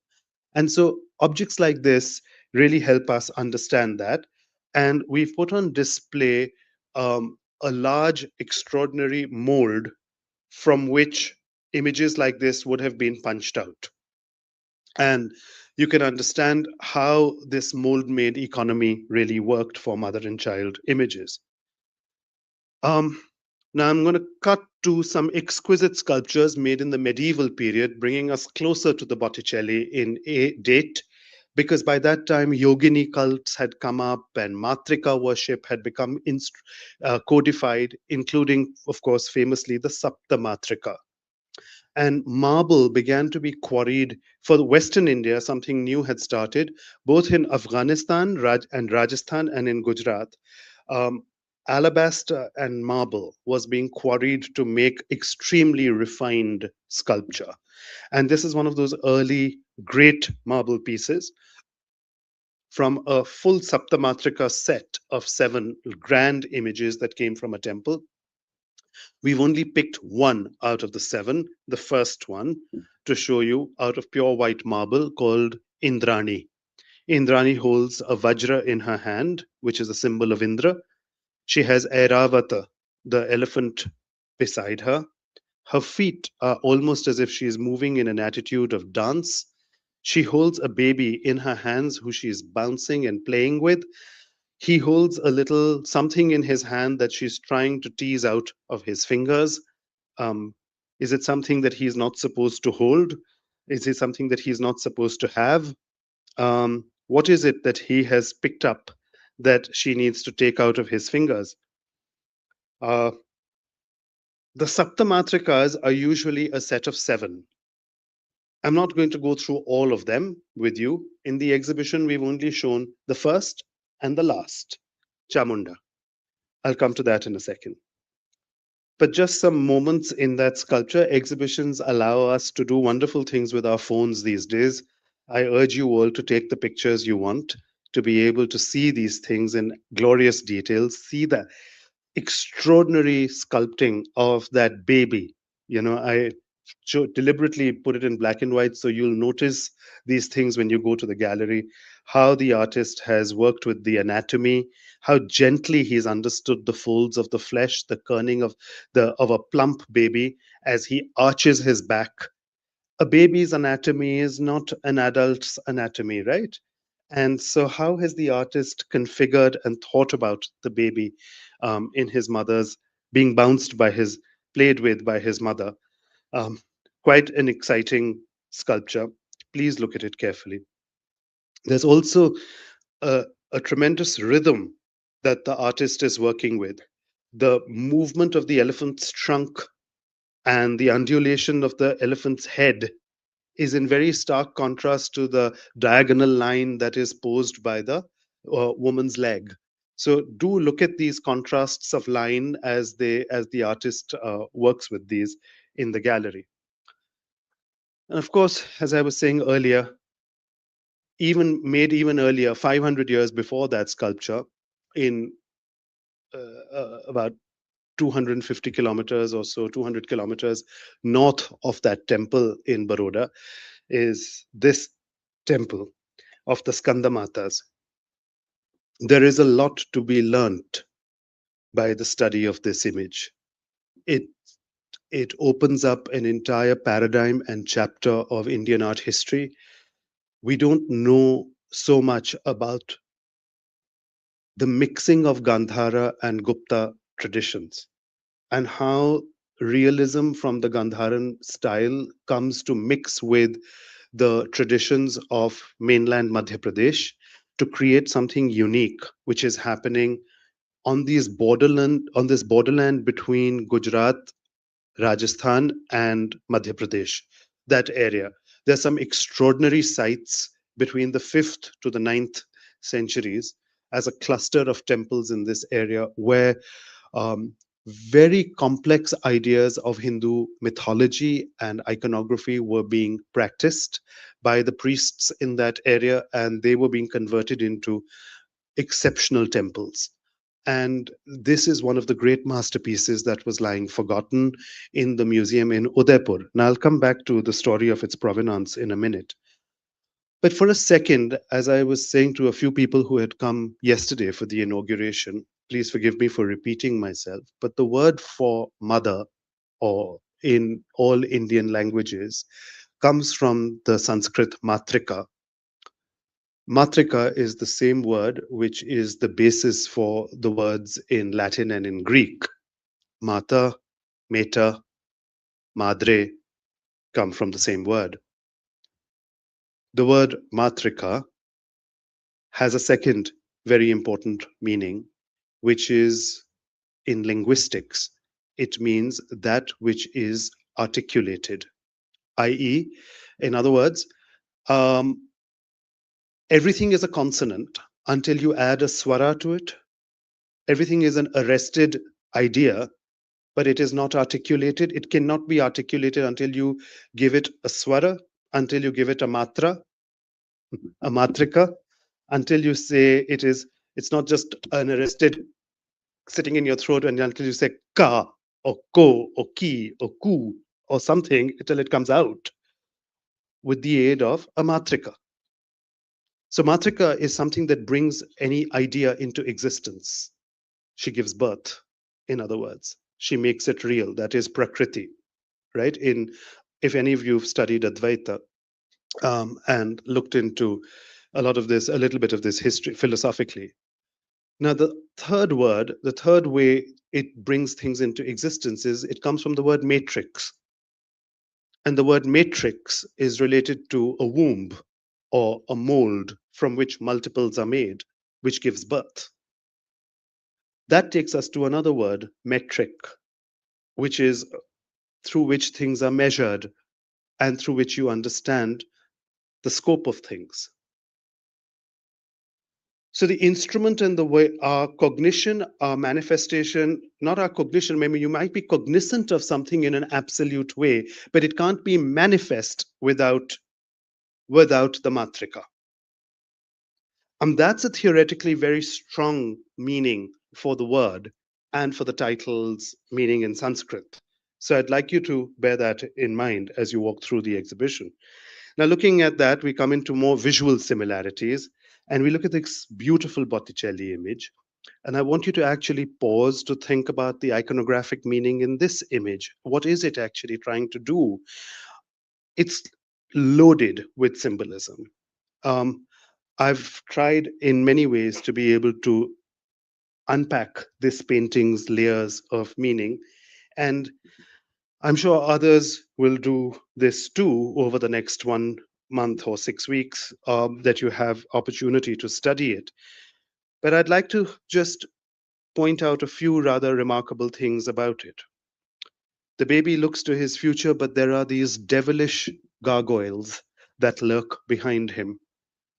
And so objects like this really help us understand that. And we've put on display a large, extraordinary mold from which images like this would have been punched out. And you can understand how this mold made economy really worked for mother and child images. Um, Now I'm going to cut to some exquisite sculptures made in the medieval period, bringing us closer to the Botticelli in a date, because by that time yogini cults had come up and matrika worship had become codified, including, of course, famously the Saptamatrika. And marble began to be quarried for the Western India. Something new had started, both in Afghanistan and Rajasthan and in Gujarat. Um, Alabaster and marble was being quarried to make extremely refined sculpture. And this is one of those early great marble pieces from a full Saptamatrika set of 7 grand images that came from a temple. We've only picked one out of the 7, the first one, to show you out of pure white marble called Indrani. Indrani holds a Vajra in her hand, which is a symbol of Indra. She has Airavata, the elephant, beside her. Her feet are almost as if she is moving in an attitude of dance. She holds a baby in her hands who she is bouncing and playing with. He holds a little something in his hand that she's trying to tease out of his fingers. Um, is it something that he's not supposed to hold? Is it something that he's not supposed to have? What is it that he has picked up that she needs to take out of his fingers? Uh, the Saptamatrikas are usually a set of 7. I'm not going to go through all of them with you. In the exhibition, we've only shown the first and the last, Chamunda. I'll come to that in a second. But just some moments in that sculpture. Exhibitions allow us to do wonderful things with our phones these days. I urge you all to take the pictures you want, to be able to see these things in glorious details, see the extraordinary sculpting of that baby. I deliberately put it in black and white so you'll notice these things when you go to the gallery, how the artist has worked with the anatomy, how gently he's understood the folds of the flesh, the kerning of a plump baby as he arches his back. A baby's anatomy is not an adult's anatomy, right? And so, how has the artist configured and thought about the baby in his mother's, being bounced by his, played with by his mother? Um, Quite an exciting sculpture. Please look at it carefully. There's also a, a tremendous rhythm that the artist is working with. The movement of the elephant's trunk and the undulation of the elephant's head is in very stark contrast to the diagonal line that is posed by the woman's leg. So do look at these contrasts of line as the artist works with these in the gallery. And of course, as I was saying earlier, even earlier, 500 years before that sculpture, in about 250 kilometers or so, 200 kilometers north of that temple in Baroda, is this temple of the Skanda Matas. There is a lot to be learnt by the study of this image. It it opens up an entire paradigm and chapter of Indian art history. We don't know so much about the mixing of Gandhara and Gupta traditions and how realism from the Gandharan style comes to mix with the traditions of mainland Madhya Pradesh to create something unique, which is happening on this borderland between Gujarat, Rajasthan, and Madhya Pradesh, that area. There's some extraordinary sites between the 5th to the 9th centuries as a cluster of temples in this area where um, very complex ideas of Hindu mythology and iconography were being practiced by the priests in that area, and they were being converted into exceptional temples. And this is one of the great masterpieces that was lying forgotten in the museum in Udaipur. Now, I'll come back to the story of its provenance in a minute. But for a second, as I was saying to a few people who had come yesterday for the inauguration, please forgive me for repeating myself, but the word for mother, or in all Indian languages, comes from the Sanskrit matrika. Matrika is the same word which is the basis for the words in Latin and in Greek. Mater, mater, madre come from the same word. The word matrika has a second very important meaning, which is in linguistics. It means that which is articulated, i.e., in other words, um, everything is a consonant until you add a swara to it. Everything is an arrested idea, but it is not articulated. It cannot be articulated until you give it a swara, until you give it a matra, a matrika, until you say it's not just an arrested sitting in your throat, and until you say ka or ko or ki or ku or something until it comes out with the aid of a matrika. So matrika is something that brings any idea into existence. She gives birth, in other words. She makes it real. That is prakriti, right? If any of you have studied Advaita and looked into a little bit of this history philosophically. Now, the third way it brings things into existence is it comes from the word matrix. And the word matrix is related to a womb or a mold from which multiples are made, which gives birth. That takes us to another word, metric, which is through which things are measured and through which you understand the scope of things. So the instrument and the way our cognition, our manifestation, not our cognition, maybe you might be cognizant of something in an absolute way, but it can't be manifest without the matrika. And that's a theoretically very strong meaning for the word and for the title's meaning in Sanskrit. So I'd like you to bear that in mind as you walk through the exhibition. Now, looking at that, we come into more visual similarities and we look at this beautiful Botticelli image. And I want you to actually pause to think about the iconographic meaning in this image. What is it actually trying to do? It's loaded with symbolism. Um, I've tried in many ways to be able to unpack this painting's layers of meaning, and I'm sure others will do this too over the next 1 month or 6 weeks that you have opportunity to study it. But I'd like to just point out a few rather remarkable things about it. The baby looks to his future, but there are these devilish gargoyles that lurk behind him,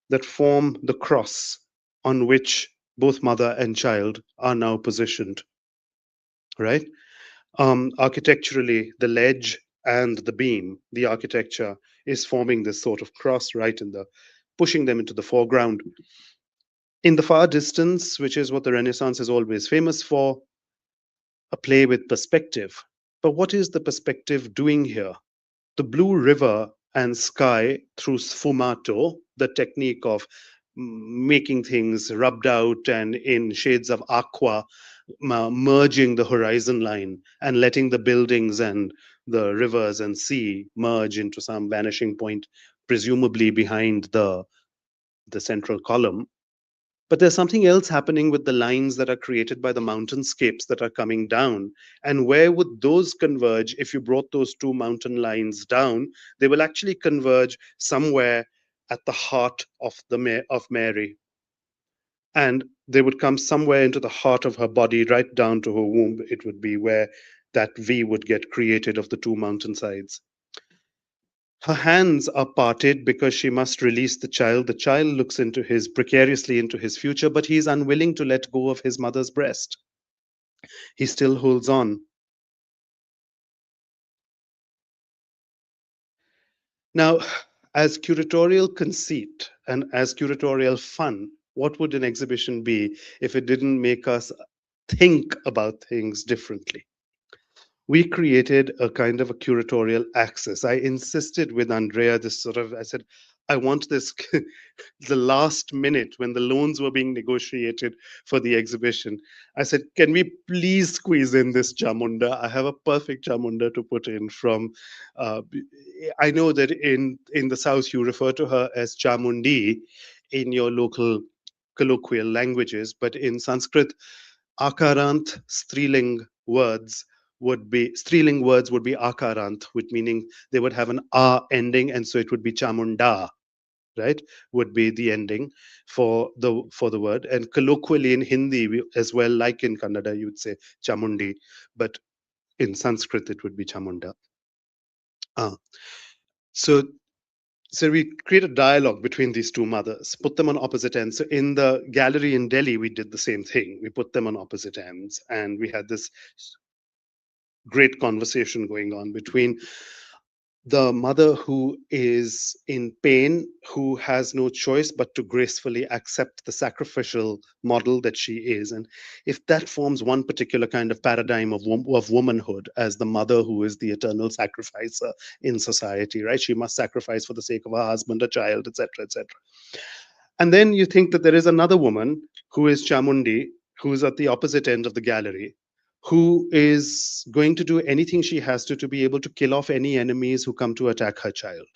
that form the cross on which both mother and child are now positioned, right? Architecturally, the ledge and the beam, the architecture is forming this sort of cross right in the, pushing them into the foreground. In the far distance, which is what the Renaissance is always famous for, a play with perspective. But what is the perspective doing here? The blue river and sky through sfumato, the technique of making things rubbed out and in shades of aqua, merging the horizon line and letting the buildings and the rivers and sea merge into some vanishing point, presumably behind the central column. But there's something else happening with the lines that are created by the mountainscapes that are coming down. And where would those converge if you brought those two mountain lines down? They will actually converge somewhere at the heart of of Mary. And they would come somewhere into the heart of her body, right down to her womb. It would be where that V would get created of the two mountainsides. Her hands are parted because she must release the child. The child looks into his precariously into his future, but he is unwilling to let go of his mother's breast. He still holds on. Now, as curatorial conceit and as curatorial fun, what would an exhibition be if it didn't make us think about things differently? We created a kind of a curatorial access. I insisted with Andrea this sort of, I said, I want this the last minute when the loans were being negotiated for the exhibition. I said, can we please squeeze in this Chamunda? I have a perfect Chamunda to put in from, uh, I know that in the South you refer to her as Chamundi in your local colloquial languages, but in Sanskrit, Akarant striling words would be akarant, which meaning they would have an a ending, and so it would be chamunda, right? Would be the ending for the word. And colloquially in Hindi as well, like in Kannada, you would say chamundi, but in Sanskrit it would be chamunda. Uh, so so we create a dialogue between these two mothers, put them on opposite ends. So in the gallery in Delhi, we did the same thing. We put them on opposite ends, and we had this great conversation going on between the mother who is in pain, who has no choice but to gracefully accept the sacrificial model that she is. And if that forms one particular kind of paradigm of womanhood as the mother who is the eternal sacrificer in society, right? She must sacrifice for the sake of her husband, a child, etc., etc. And then you think that there is another woman who is Chamundi, who's at the opposite end of the gallery, who is going to do anything she has to be able to kill off any enemies who come to attack her child.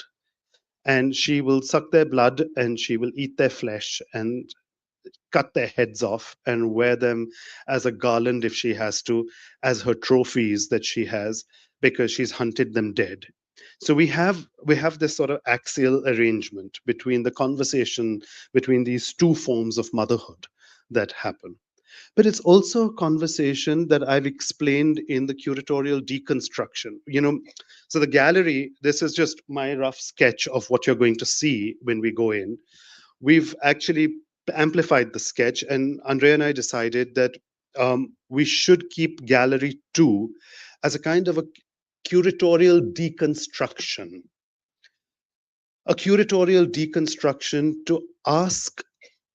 And she will suck their blood and she will eat their flesh and cut their heads off and wear them as a garland if she has to, as her trophies that she has, because she's hunted them dead. So we have this sort of axial arrangement between the conversation between these two forms of motherhood that happen. But it's also a conversation that I've explained in the curatorial deconstruction. So the gallery, this is just my rough sketch of what you're going to see when we go in. We've actually amplified the sketch, and Andrea and I decided that we should keep Gallery 2 as a kind of deconstruction, a curatorial deconstruction to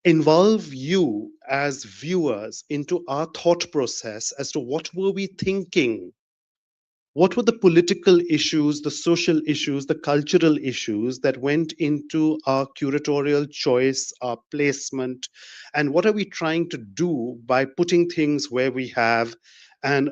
involve you as viewers into our thought process as to what were we thinking, what were the political issues, the social issues, the cultural issues that went into our curatorial choice, our placement, and what are we trying to do by putting things where we have, and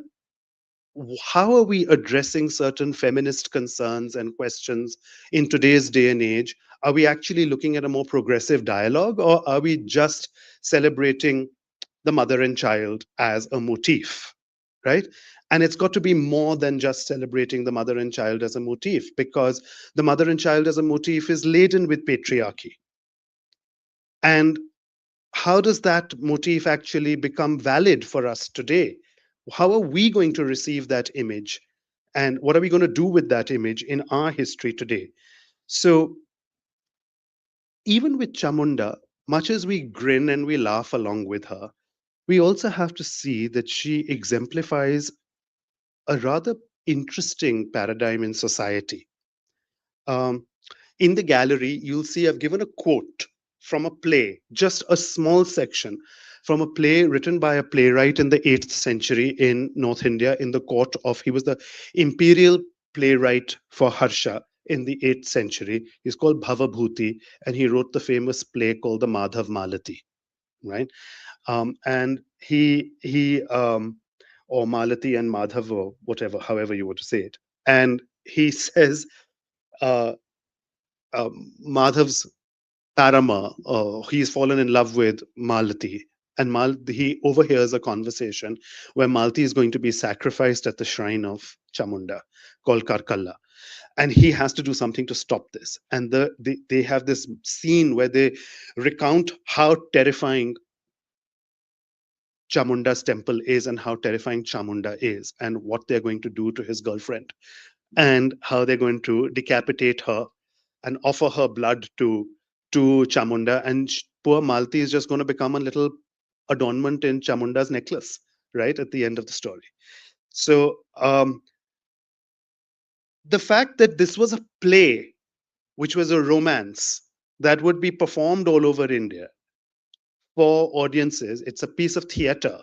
how are we addressing certain feminist concerns and questions in today's day and age? Are we actually looking at a more progressive dialogue, or are we just celebrating the mother and child as a motif, right? And it's got to be more than just celebrating the mother and child as a motif, because the mother and child as a motif is laden with patriarchy. And how does that motif actually become valid for us today? How are we going to receive that image? And what are we going to do with that image in our history today? So, even with Chamunda, much as we grin and we laugh along with her, we also have to see that she exemplifies a rather interesting paradigm in society. Um, in the gallery, you'll see I've given a quote from a play, just a small section from a play written by a playwright in the 8th century in North India, in the court of, he was the imperial playwright for Harsha in the 8th century. He's called Bhavabhuti, and he wrote the famous play called the Madhav Malati, right? And or Malati and Madhav, or whatever, however you want to say it. And he says, uh, Madhav's Parama, he's fallen in love with Malati. And he overhears a conversation where Malati is going to be sacrificed at the shrine of Chamunda, called Karkalla. And he has to do something to stop this. And they have this scene where they recount how terrifying Chamunda's temple is and how terrifying Chamunda is, and what they're going to do to his girlfriend, and how they're going to decapitate her and offer her blood to Chamunda. And poor Malti is just going to become a little adornment in Chamunda's necklace, right, at the end of the story. So the fact that this was a play, which was a romance that would be performed all over India for audiences, it's a piece of theater,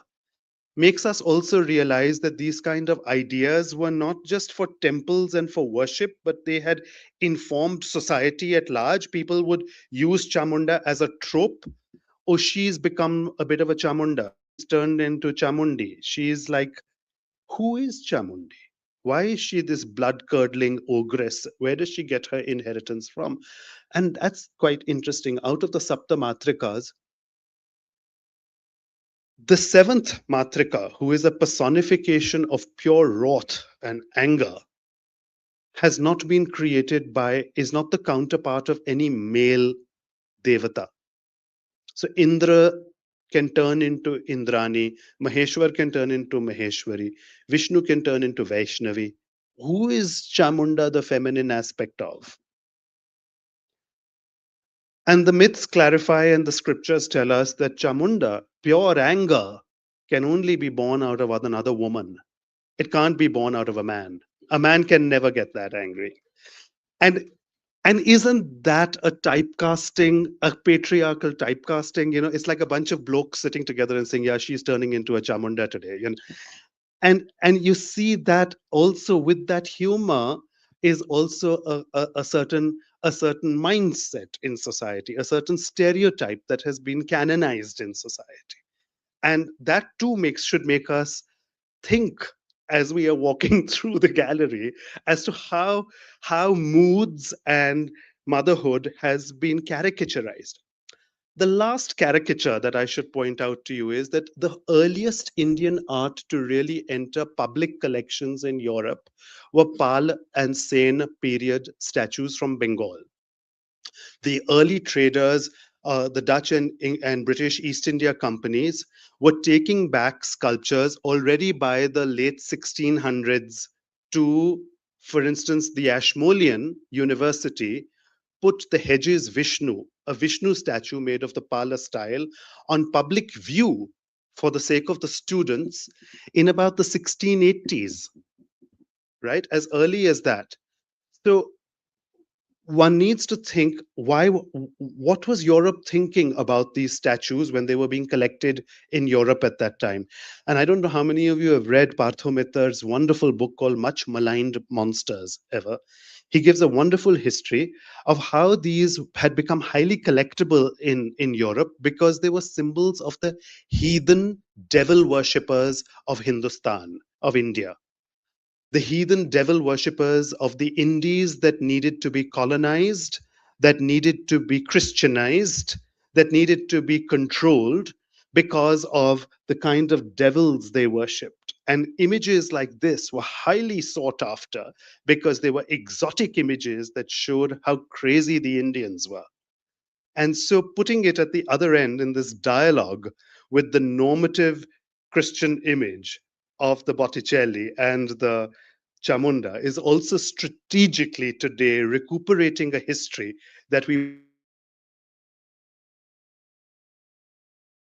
makes us also realize that these kind of ideas were not just for temples and for worship, but they had informed society at large. People would use Chamunda as a trope. Oh, she's become a bit of a Chamunda. She's turned into Chamundi. She's like, who is Chamundi? Why is she this blood curdling ogress? Where does she get her inheritance from? And that's quite interesting. Out of the Saptamatrikas, the seventh Matrika, who is a personification of pure wrath and anger, has not been created by, is not the counterpart of any male devata. So Indra can turn into Indrani, Maheshwar can turn into Maheshwari, Vishnu can turn into Vaishnavi. Who is Chamunda the feminine aspect of? And the myths clarify and the scriptures tell us that Chamunda, pure anger, can only be born out of another woman. It can't be born out of a man. A man can never get that angry. And isn't that a typecasting, a patriarchal typecasting? You know, it's like a bunch of blokes sitting together and saying, "Yeah, she's turning into a Chamunda today." And you see that also with that humor is also a certain mindset in society, a certain stereotype that has been canonized in society, and that too should make us think as we are walking through the gallery as to how moods and motherhood has been caricaturized. The last caricature that I should point out to you is that the earliest Indian art to really enter public collections in Europe were Pal and Sen period statues from Bengal. The early traders, the Dutch and British East India companies, were taking back sculptures already by the late 1600s to, for instance, the Ashmolean University, put the Hedges Vishnu, a Vishnu statue made of the Pala style, on public view for the sake of the students in about the 1680s, right? As early as that. So one needs to think what was Europe thinking about these statues when they were being collected in Europe at that time? And I don't know how many of you have read Partho Mittar's wonderful book called Much Maligned Monsters ever. He gives a wonderful history of how these had become highly collectible in Europe because they were symbols of the heathen devil worshippers of Hindustan, of India, the heathen devil worshippers of the Indies that needed to be colonized, that needed to be Christianized, that needed to be controlled because of the kind of devils they worshipped. And images like this were highly sought after because they were exotic images that showed how crazy the Indians were. And so putting it at the other end in this dialogue with the normative Christian image of the Botticelli and the Chamunda is also strategically today recuperating a history that we were unable to recuperate because of the colonial imperial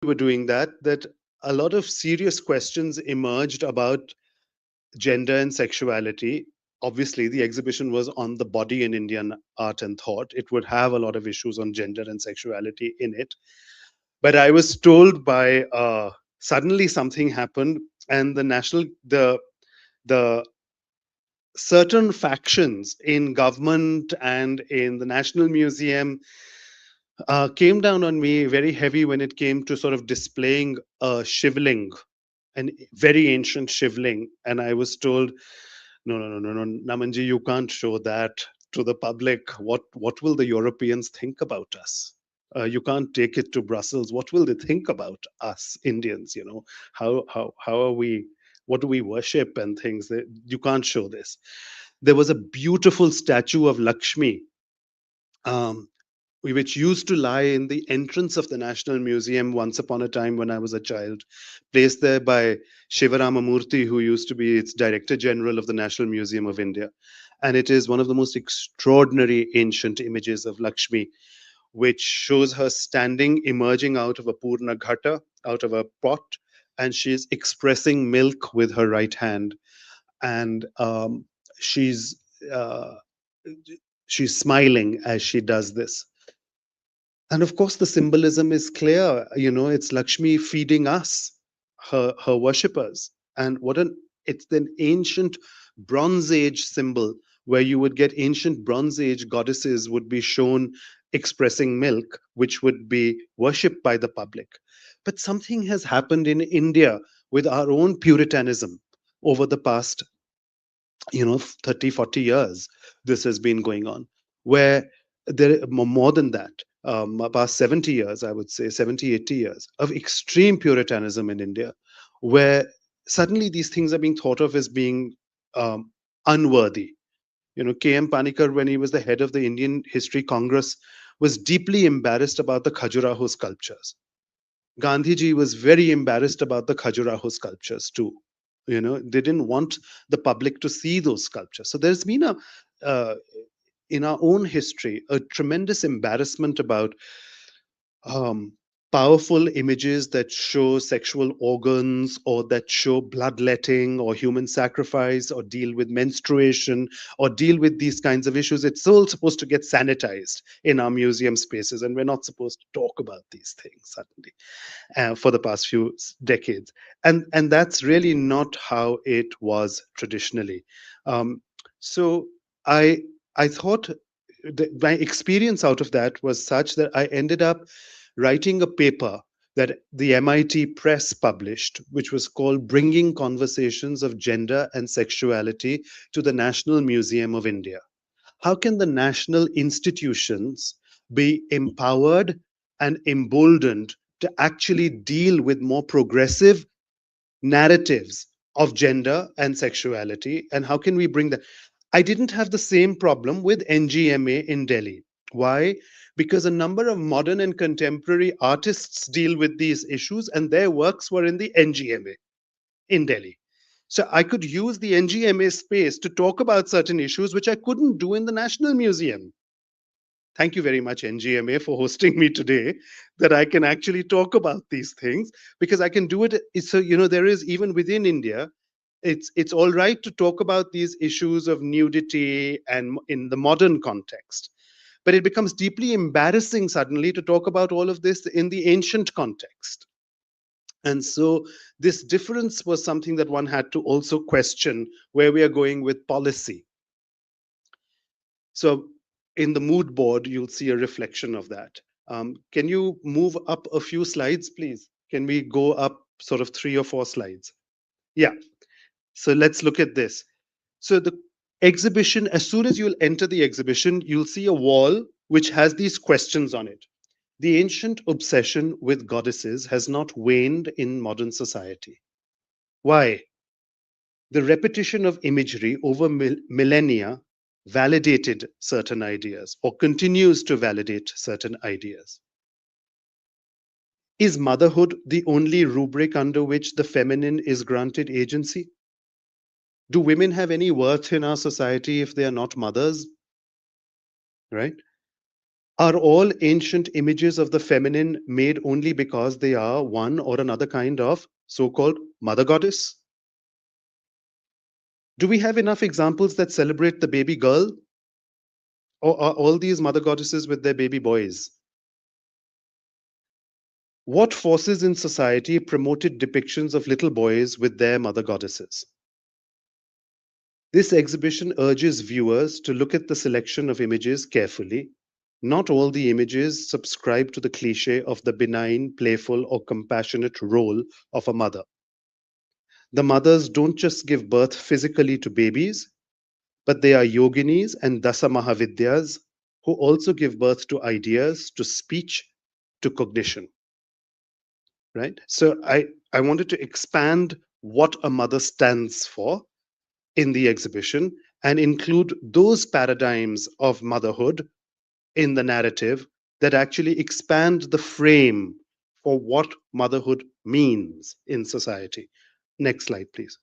were doing that, that a lot of serious questions emerged about gender and sexuality. Obviously, the exhibition was on the body in Indian art and thought. It would have a lot of issues on gender and sexuality in it. But I was told by suddenly something happened, and the certain factions in government and in the National Museum came down on me very heavy when it came to sort of displaying a shivling, an very ancient shivling. And I was told, no, no, no, no, no, Namanji, you can't show that to the public. What will the Europeans think about us? You can't take it to Brussels. What will they think about us Indians? How are we? What do we worship and things? You can't show this. There was a beautiful statue of Lakshmi, um, which used to lie in the entrance of the National Museum once upon a time when I was a child, placed there by Shivaramamurthy, who used to be its Director General of the National Museum of India. And it is one of the most extraordinary ancient images of Lakshmi, which shows her standing, emerging out of a Purna Ghata, out of a pot, and she's expressing milk with her right hand. And she's uh, she's smiling as she does this. And of course, the symbolism is clear. It's Lakshmi feeding us, her worshippers. And it's an ancient Bronze Age symbol where you would get ancient Bronze Age goddesses would be shown expressing milk, which would be worshipped by the public. But something has happened in India with our own Puritanism over the past 30, 40 years. This has been going on, where there more than that, about 70 years, I would say 70, 80 years of extreme Puritanism in India, where suddenly these things are being thought of as being unworthy. K.M. Panikkar, when he was the head of the Indian History Congress, was deeply embarrassed about the Khajuraho sculptures. Gandhiji was very embarrassed about the Khajuraho sculptures too. They didn't want the public to see those sculptures. So there's been uh, in our own history, a tremendous embarrassment about um, powerful images that show sexual organs or that show bloodletting or human sacrifice or deal with menstruation or deal with these kinds of issues. It's all supposed to get sanitized in our museum spaces, and we're not supposed to talk about these things suddenly for the past few decades. And that's really not how it was traditionally. So I I thought my experience out of that was such that I ended up writing a paper that the MIT Press published, which was called Bringing Conversations of Gender and Sexuality to the National Museum of India. How can the national institutions be empowered and emboldened to actually deal with more progressive narratives of gender and sexuality? And how can we bring that? I didn't have the same problem with NGMA in Delhi. Why? Because a number of modern and contemporary artists deal with these issues, and their works were in the NGMA in Delhi. So I could use the NGMA space to talk about certain issues which I couldn't do in the National Museum. Thank you very much, NGMA, for hosting me today, that I can actually talk about these things because I can do it. So, there is, even within India, it's all right to talk about these issues of nudity and in the modern context. But it becomes deeply embarrassing suddenly to talk about all of this in the ancient context. And so this difference was something that one had to also question where we are going with policy. So in the mood board, you'll see a reflection of that. Can you move up a few slides, please? Can we go up sort of 3 or 4 slides? Yeah. So let's look at this. So the exhibition, as soon as you'll enter the exhibition, you'll see a wall which has these questions on it. The ancient obsession with goddesses has not waned in modern society. Why? The repetition of imagery over millennia validated certain ideas or continues to validate certain ideas. Is motherhood the only rubric under which the feminine is granted agency? Do women have any worth in our society if they are not mothers? Right? Are all ancient images of the feminine made only because they are one or another kind of so-called mother goddess? Do we have enough examples that celebrate the baby girl? Or are all these mother goddesses with their baby boys? What forces in society promoted depictions of little boys with their mother goddesses? This exhibition urges viewers to look at the selection of images carefully. Not all the images subscribe to the cliche of the benign, playful, or compassionate role of a mother. The mothers don't just give birth physically to babies, but they are yoginis and dasa mahavidyas who also give birth to ideas, to speech, to cognition, right? So I wanted to expand what a mother stands for in the exhibition and include those paradigms of motherhood in the narrative that actually expand the frame for what motherhood means in society. Next slide, please.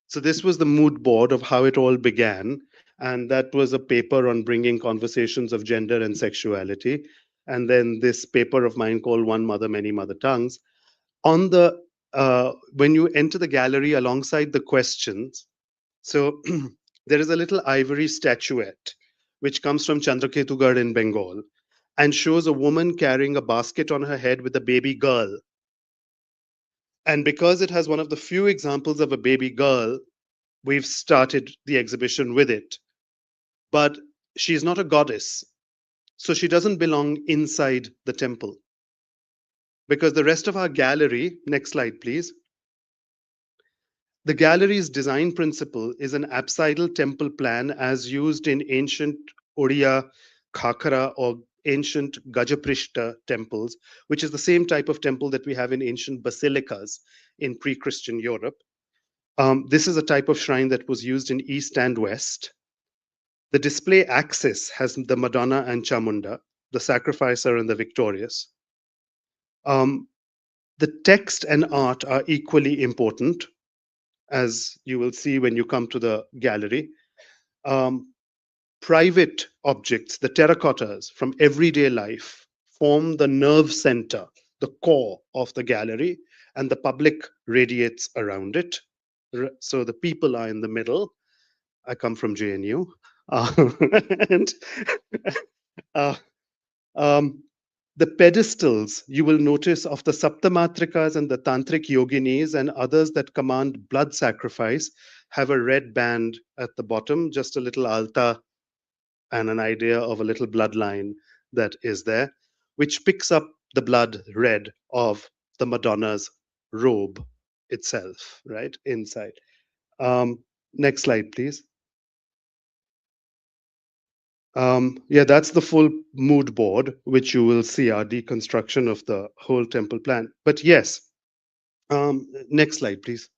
So this was the mood board of how it all began. And that was a paper on bringing conversations of gender and sexuality. And then this paper of mine called One Mother, Many Mother Tongues. On the, when you enter the gallery alongside the questions, so there is a little ivory statuette, which comes from Chandraketugarh in Bengal, and shows a woman carrying a basket on her head with a baby girl. And because it has one of the few examples of a baby girl, we've started the exhibition with it. But she's not a goddess, so she doesn't belong inside the temple. Because the rest of our gallery, next slide, please. The gallery's design principle is an apsidal temple plan as used in ancient Oriya, Khakara, or ancient Gajaprishta temples, which is the same type of temple that we have in ancient basilicas in pre-Christian Europe. This is a type of shrine that was used in East and West. The display axis has the Madonna and Chamunda, the sacrificer and the victorious. The text and art are equally important, as you will see when you come to the gallery. Private objects, the terracottas from everyday life, form the nerve center, the core of the gallery, and the public radiates around it. So the people are in the middle. I come from JNU. And uh, um, the pedestals, you will notice, of the Saptamatrikas and the Tantric yoginis and others that command blood sacrifice have a red band at the bottom, just a little altar and an idea of a little bloodline that is there, which picks up the blood red of the Madonna's robe itself, right, inside. Next slide, please. Yeah, that's the full mood board, which you will see our deconstruction of the whole temple plan. But yes, next slide, please.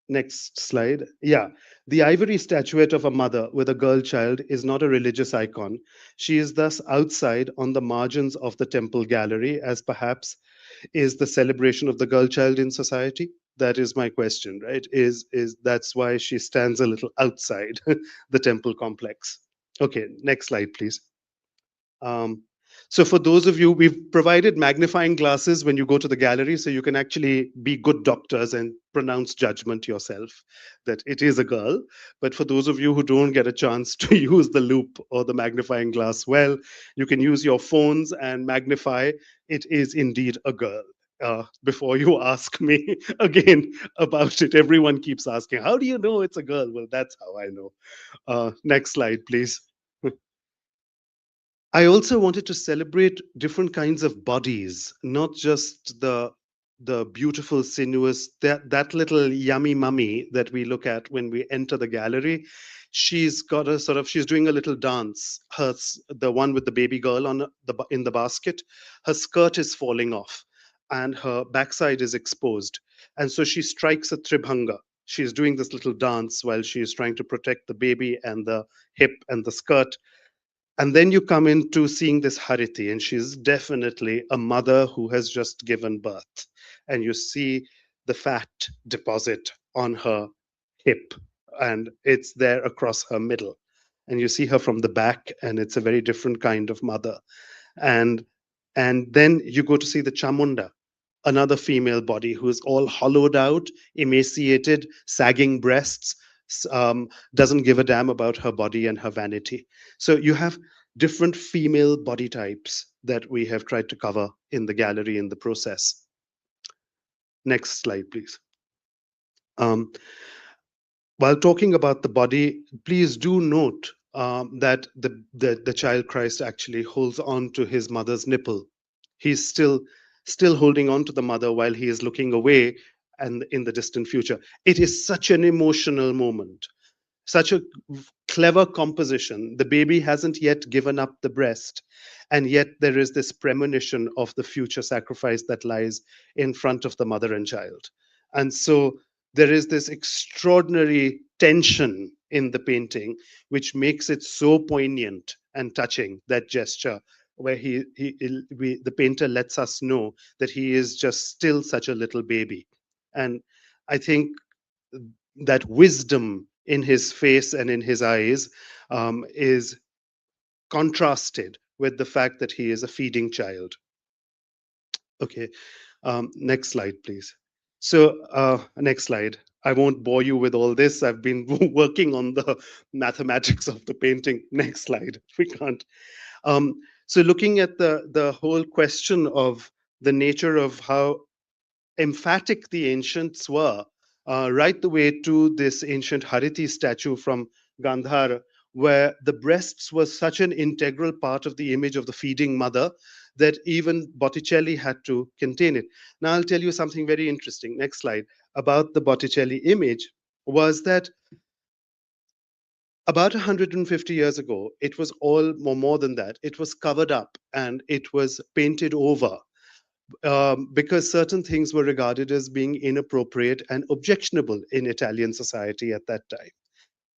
Next slide. Yeah, the ivory statuette of a mother with a girl child is not a religious icon. She is thus outside on the margins of the temple gallery, as perhaps is the celebration of the girl child in society. That is my question, right? Is that's why she stands a little outside the temple complex. Okay, next slide, please. Um, so for those of you, we've provided magnifying glasses when you go to the gallery, so you can actually be good doctors and pronounce judgment yourself that it is a girl. But for those of you who don't get a chance to use the loop or the magnifying glass well, you can use your phones and magnify. It is indeed a girl. Before you ask me again about it, everyone keeps asking, how do you know it's a girl? Well, that's how I know. Next slide, please. I also wanted to celebrate different kinds of bodies, not just the beautiful, sinuous, that little yummy mummy that we look at when we enter the gallery. She's got a sort of, she's doing a little dance. The one with the baby girl on in the basket, her skirt is falling off and her backside is exposed. And so she strikes a tribhanga. She's doing this little dance while she's trying to protect the baby and the hip and the skirt. And then you come into seeing this Hariti, and she's definitely a mother who has just given birth. And you see the fat deposit on her hip, and it's there across her middle. And you see her from the back, and it's a very different kind of mother. And and then you go to see the Chamunda, another female body who is all hollowed out, emaciated, sagging breasts, doesn't give a damn about her body and her vanity. So you have different female body types that we have tried to cover in the gallery in the process. Next slide, please. While talking about the body, please do note that the child Christ actually holds on to his mother's nipple. He's still holding on to the mother while he is looking away and in the distant future. It is such an emotional moment, such a clever composition. The baby hasn't yet given up the breast, and yet there is this premonition of the future sacrifice that lies in front of the mother and child. And so there is this extraordinary tension in the painting, which makes it so poignant and touching, that gesture where the painter lets us know that he is just still such a little baby. And I think that wisdom in his face and in his eyes is contrasted with the fact that he is a feeding child. Okay, next slide, please. So, next slide. I won't bore you with all this. I've been working on the mathematics of the painting. Next slide. We can't. So, looking at the whole question of the nature of how emphatic the ancients were, right the way to this ancient Hariti statue from Gandhara, where the breasts were such an integral part of the image of the feeding mother that even Botticelli had to contain it. Now, I'll tell you something very interesting. Next slide. About the Botticelli image was that about 150 years ago, it was all more than that. It was covered up and it was painted over because certain things were regarded as being inappropriate and objectionable in Italian society at that time.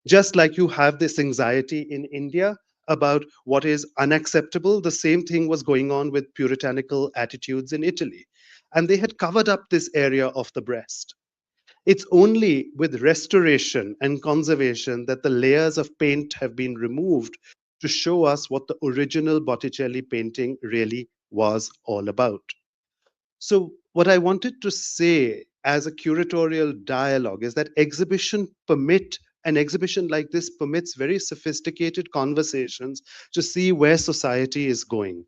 Just like you have this anxiety in India about what is unacceptable, the same thing was going on with puritanical attitudes in Italy. And they had covered up this area of the breast. It's only with restoration and conservation that the layers of paint have been removed to show us what the original Botticelli painting really was all about. So, what I wanted to say as a curatorial dialogue is that an exhibition like this permits very sophisticated conversations to see where society is going.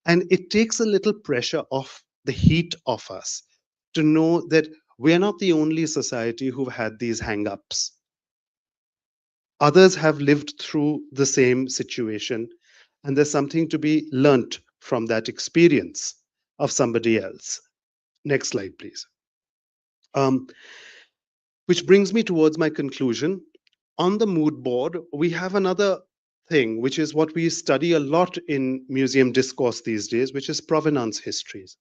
And it takes a little pressure off the heat of us to know that we're not the only society who've had these hang-ups. Others have lived through the same situation, and there's something to be learnt from that experience of somebody else. Next slide, please. Um, which brings me towards my conclusion. On the mood board, we have another thing, which is what we study a lot in museum discourse these days, which is provenance histories.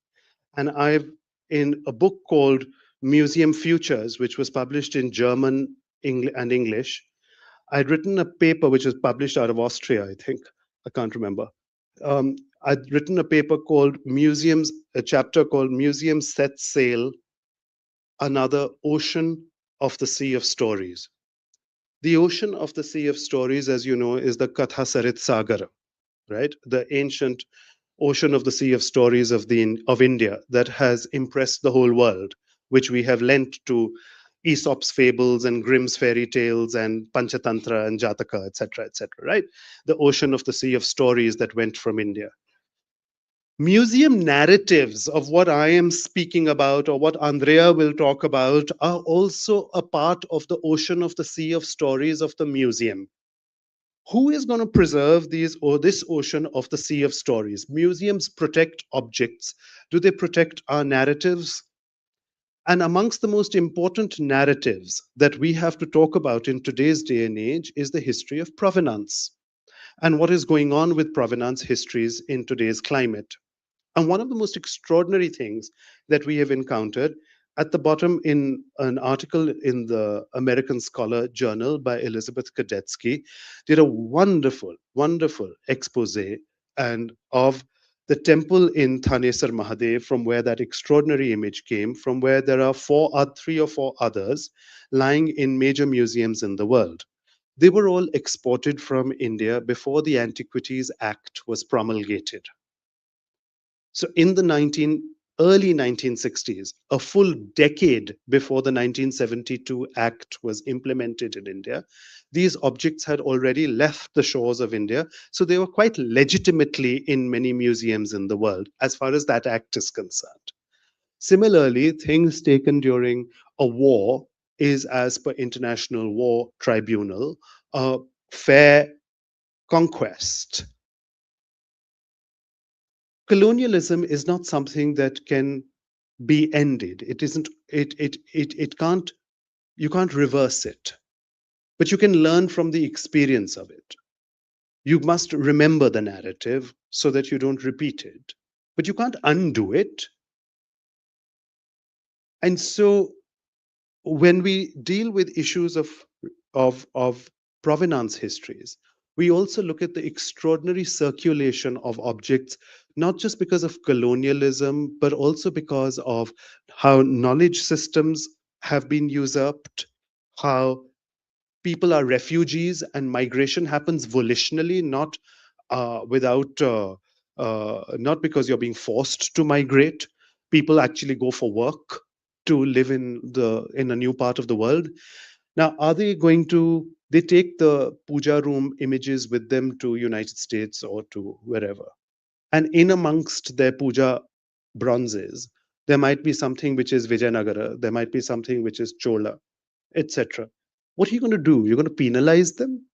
And I've, in a book called Museum Futures, which was published in German and English, I'd written a paper which was published out of Austria, I think. I can't remember. I'd written a paper called Museums, a chapter called Museums Set Sail, Another Ocean of the Sea of Stories. The ocean of the Sea of Stories, as you know, is the Katha Sarit Sagar, right? The ancient ocean of the Sea of Stories of India that has impressed the whole world, which we have lent to Aesop's fables and Grimm's fairy tales and Panchatantra and Jataka, etc., right? The ocean of the Sea of Stories that went from India. Museum narratives of what I am speaking about or what Andrea will talk about are also a part of the ocean of the Sea of Stories of the museum. Who is going to preserve this ocean of the Sea of Stories? Museums protect objects. Do they protect our narratives? And amongst the most important narratives that we have to talk about in today's day and age is the history of provenance and what is going on with provenance histories in today's climate. And one of the most extraordinary things that we have encountered at the bottom in an article in the American Scholar Journal by Elizabeth Kadetsky, did a wonderful, wonderful expose and of the temple in Thanesar Mahadev, from where that extraordinary image came, from where there are three or four others lying in major museums in the world. They were all exported from India before the Antiquities Act was promulgated. So in the early 1960s, a full decade before the 1972 Act was implemented in India, these objects had already left the shores of India. So they were quite legitimately in many museums in the world, as far as that act is concerned. Similarly, things taken during a war is, as per International War Tribunal, a fair conquest. Colonialism is not something that can be ended. It isn't, it can't, you can't reverse it. but you can learn from the experience of it. You must remember the narrative so that you don't repeat it, but you can't undo it. And so when we deal with issues of provenance histories, we also look at the extraordinary circulation of objects, not just because of colonialism, but also because of how knowledge systems have been usurped, how people are refugees and migration happens volitionally, not not because you're being forced to migrate. People actually go for work to live in a new part of the world. Now, are they going to? They take the puja room images with them to United States or to wherever, and in amongst their puja bronzes, there might be something which is Vijayanagara, there might be something which is Chola, etc. What are you going to do? You're going to penalize them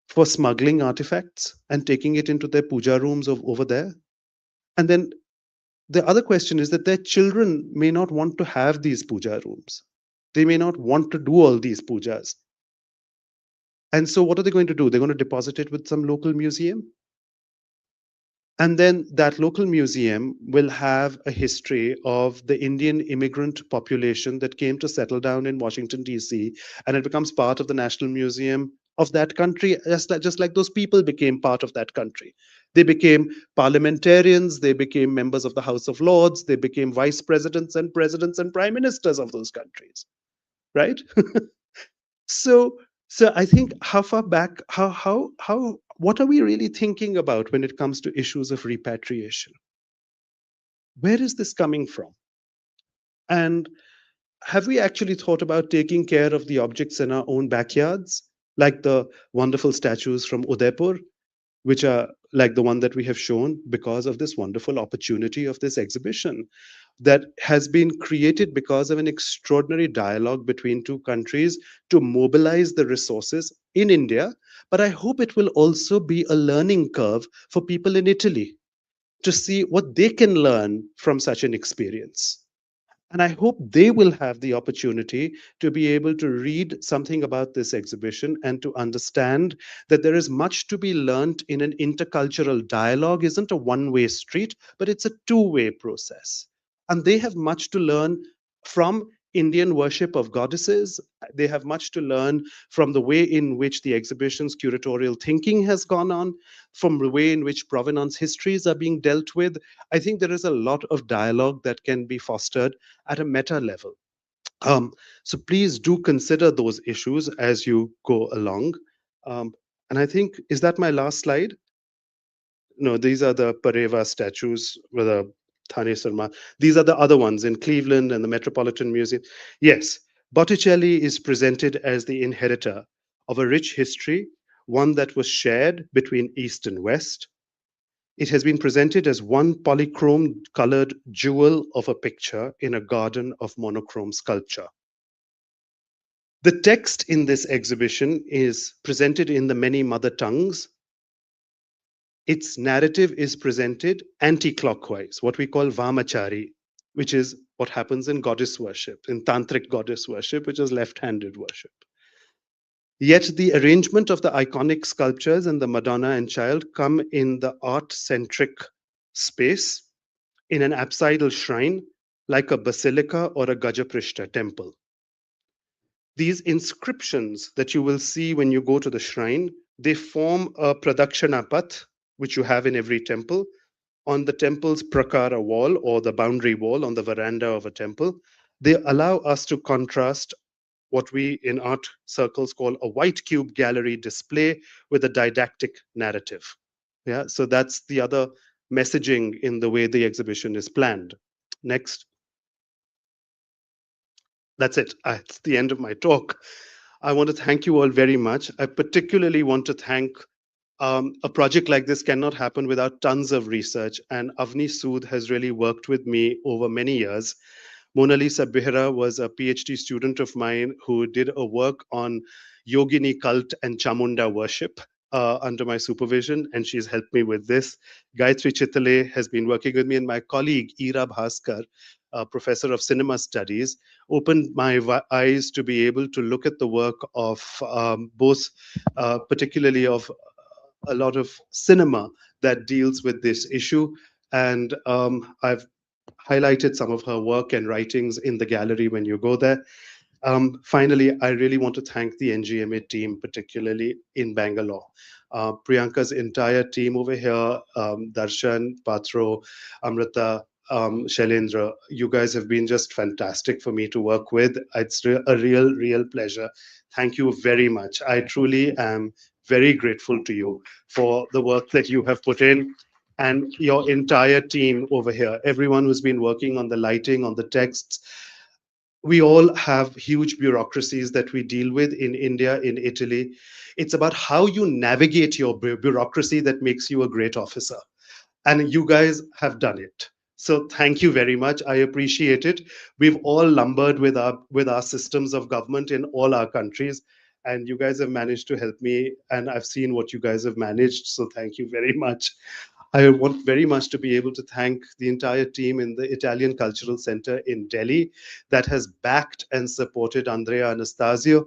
for smuggling artifacts and taking it into their puja rooms over there? And then the other question is that their children may not want to have these puja rooms. They may not want to do all these pujas. And so what are they going to do? They're going to deposit it with some local museum. And then that local museum will have a history of the Indian immigrant population that came to settle down in Washington, D.C., and it becomes part of the National Museum of that country, just like those people became part of that country. They became parliamentarians, they became members of the House of Lords, they became vice presidents and prime ministers of those countries, right? So, so I think how far back, what are we really thinking about when it comes to issues of repatriation? Where is this coming from? And have we actually thought about taking care of the objects in our own backyards, like the wonderful statues from Udaipur, which are like the one that we have shown because of this wonderful opportunity of this exhibition that has been created because of an extraordinary dialogue between two countries to mobilize the resources in India. But I hope it will also be a learning curve for people in Italy to see what they can learn from such an experience. And I hope they will have the opportunity to be able to read something about this exhibition and to understand that there is much to be learned in an intercultural dialogue. Isn't a one-way street, but it's a two-way process. And they have much to learn from Indian worship of goddesses. They have much to learn from the way in which the exhibition's curatorial thinking has gone on, from the way in which provenance histories are being dealt with. I think there is a lot of dialogue that can be fostered at a meta level. So please do consider those issues as you go along. And I think, is that my last slide? No, these are the Pareva statues with a Thane Sarma. These are the other ones in Cleveland and the Metropolitan Museum. Yes, Botticelli is presented as the inheritor of a rich history, one that was shared between East and West. It has been presented as one polychrome colored jewel of a picture in a garden of monochrome sculpture. The text in this exhibition is presented in the many mother tongues. Its narrative is presented anti-clockwise, what we call Vamachari, which is what happens in goddess worship, in tantric goddess worship, which is left-handed worship. Yet the arrangement of the iconic sculptures and the Madonna and Child come in the art-centric space in an apsidal shrine like a basilica or a Gajaprishta temple. These inscriptions that you will see when you go to the shrine, they form a pradakshana path, which you have in every temple, on the temple's prakara wall or the boundary wall on the veranda of a temple. They allow us to contrast what we in art circles call a white cube gallery display with a didactic narrative. Yeah, so that's the other messaging in the way the exhibition is planned. Next. That's it. It's the end of my talk. I want to thank you all very much. I particularly want to thank a project like this cannot happen without tons of research. And Avni Sood has really worked with me over many years. Mona Lisa Behra was a PhD student of mine who did a work on Yogini cult and Chamunda worship under my supervision, and she's helped me with this. Gayatri Chitale has been working with me, and my colleague Ira Bhaskar professor of cinema studies, opened my eyes to be able to look at the work of both, particularly of a lot of cinema that deals with this issue. And I've highlighted some of her work and writings in the gallery when you go there. Finally, I really want to thank the NGMA team, particularly in Bangalore. Priyanka's entire team over here, Darshan, Patro, Amrita, Shailendra, you guys have been just fantastic for me to work with. It's a real pleasure. Thank you very much. I truly am very grateful to you for the work that you have put in, and your entire team over here, everyone who's been working on the lighting, on the texts. We all have huge bureaucracies that we deal with in India, in Italy. It's about how you navigate your bureaucracy that makes you a great officer. And you guys have done it. So thank you very much. I appreciate it. We've all lumbered with our systems of government in all our countries, and you guys have managed to help me, and I've seen what you guys have managed. So thank you very much. I want very much to be able to thank the entire team in the Italian Cultural Center in Delhi that has backed and supported Andrea Anastasio.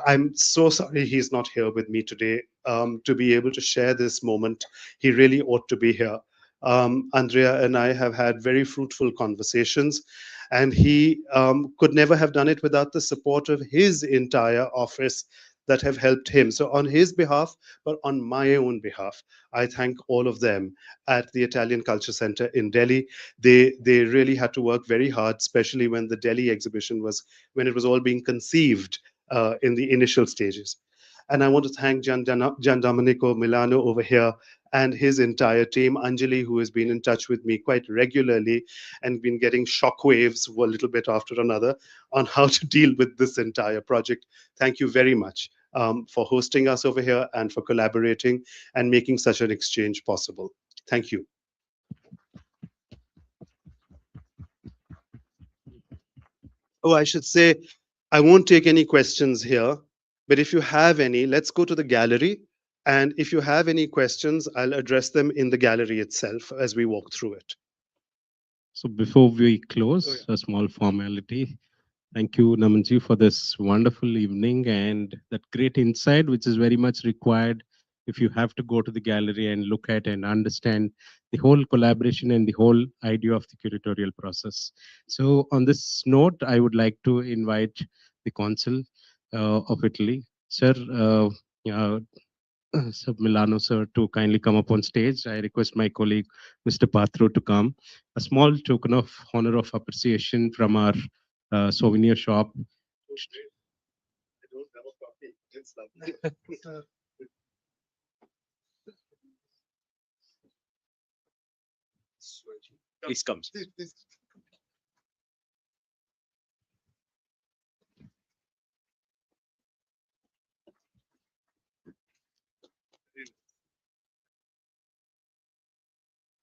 I'm so sorry he's not here with me today to be able to share this moment. He really ought to be here. Andrea and I have had very fruitful conversations, and he could never have done it without the support of his entire office that have helped him. So on his behalf, but on my own behalf, I thank all of them at the Italian Culture Center in Delhi. They really had to work very hard, especially when the Delhi exhibition when it was all being conceived in the initial stages. And I want to thank Gian Domenico Milano over here and his entire team, Anjali, who has been in touch with me quite regularly and been getting shockwaves a little bit after another on how to deal with this entire project. Thank you very much for hosting us over here and for collaborating and making such an exchange possible. Thank you. Oh, I should say, I won't take any questions here, but if you have any, let's go to the gallery. And if you have any questions, I'll address them in the gallery itself as we walk through it. So before we close, a small formality. Thank you, Namanji, for this wonderful evening and that great insight, which is very much required if you have to go to the gallery and look at and understand the whole collaboration and the whole idea of the curatorial process. So on this note, I would like to invite the Consul of Italy, Sir Sir Milano, sir, to kindly come up on stage. I request my colleague, Mr. Patro, to come. A small token of honor of appreciation from our souvenir shop. I don't have a copy. It's lovely. Please come.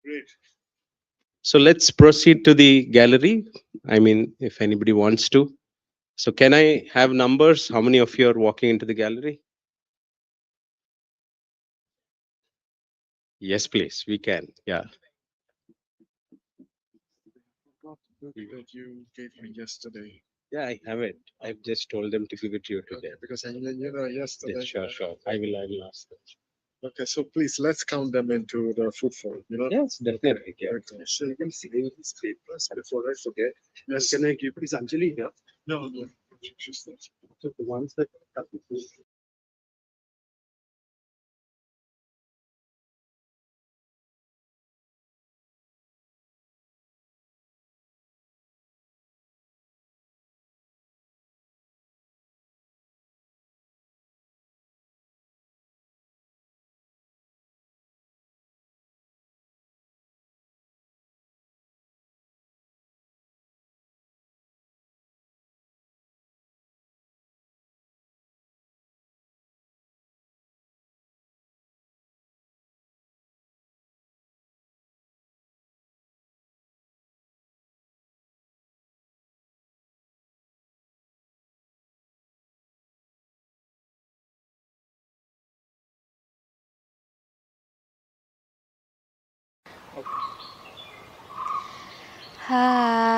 Great. So let's proceed to the gallery. I mean, if anybody wants to. So can I have numbers? How many of you are walking into the gallery? Yes, please. We can. Yeah. That you gave me yesterday. Yeah, I have it. I've just told them to give it to you today. Okay, because yesterday. Yes, sure, sure. I will ask them. Okay, so please let's count them into the footfall. Yes, definitely. Yeah. Okay. So you can see these papers before I forget. Yes. Can I give this Anjali here? No, no. Just that. So the ones that Hi.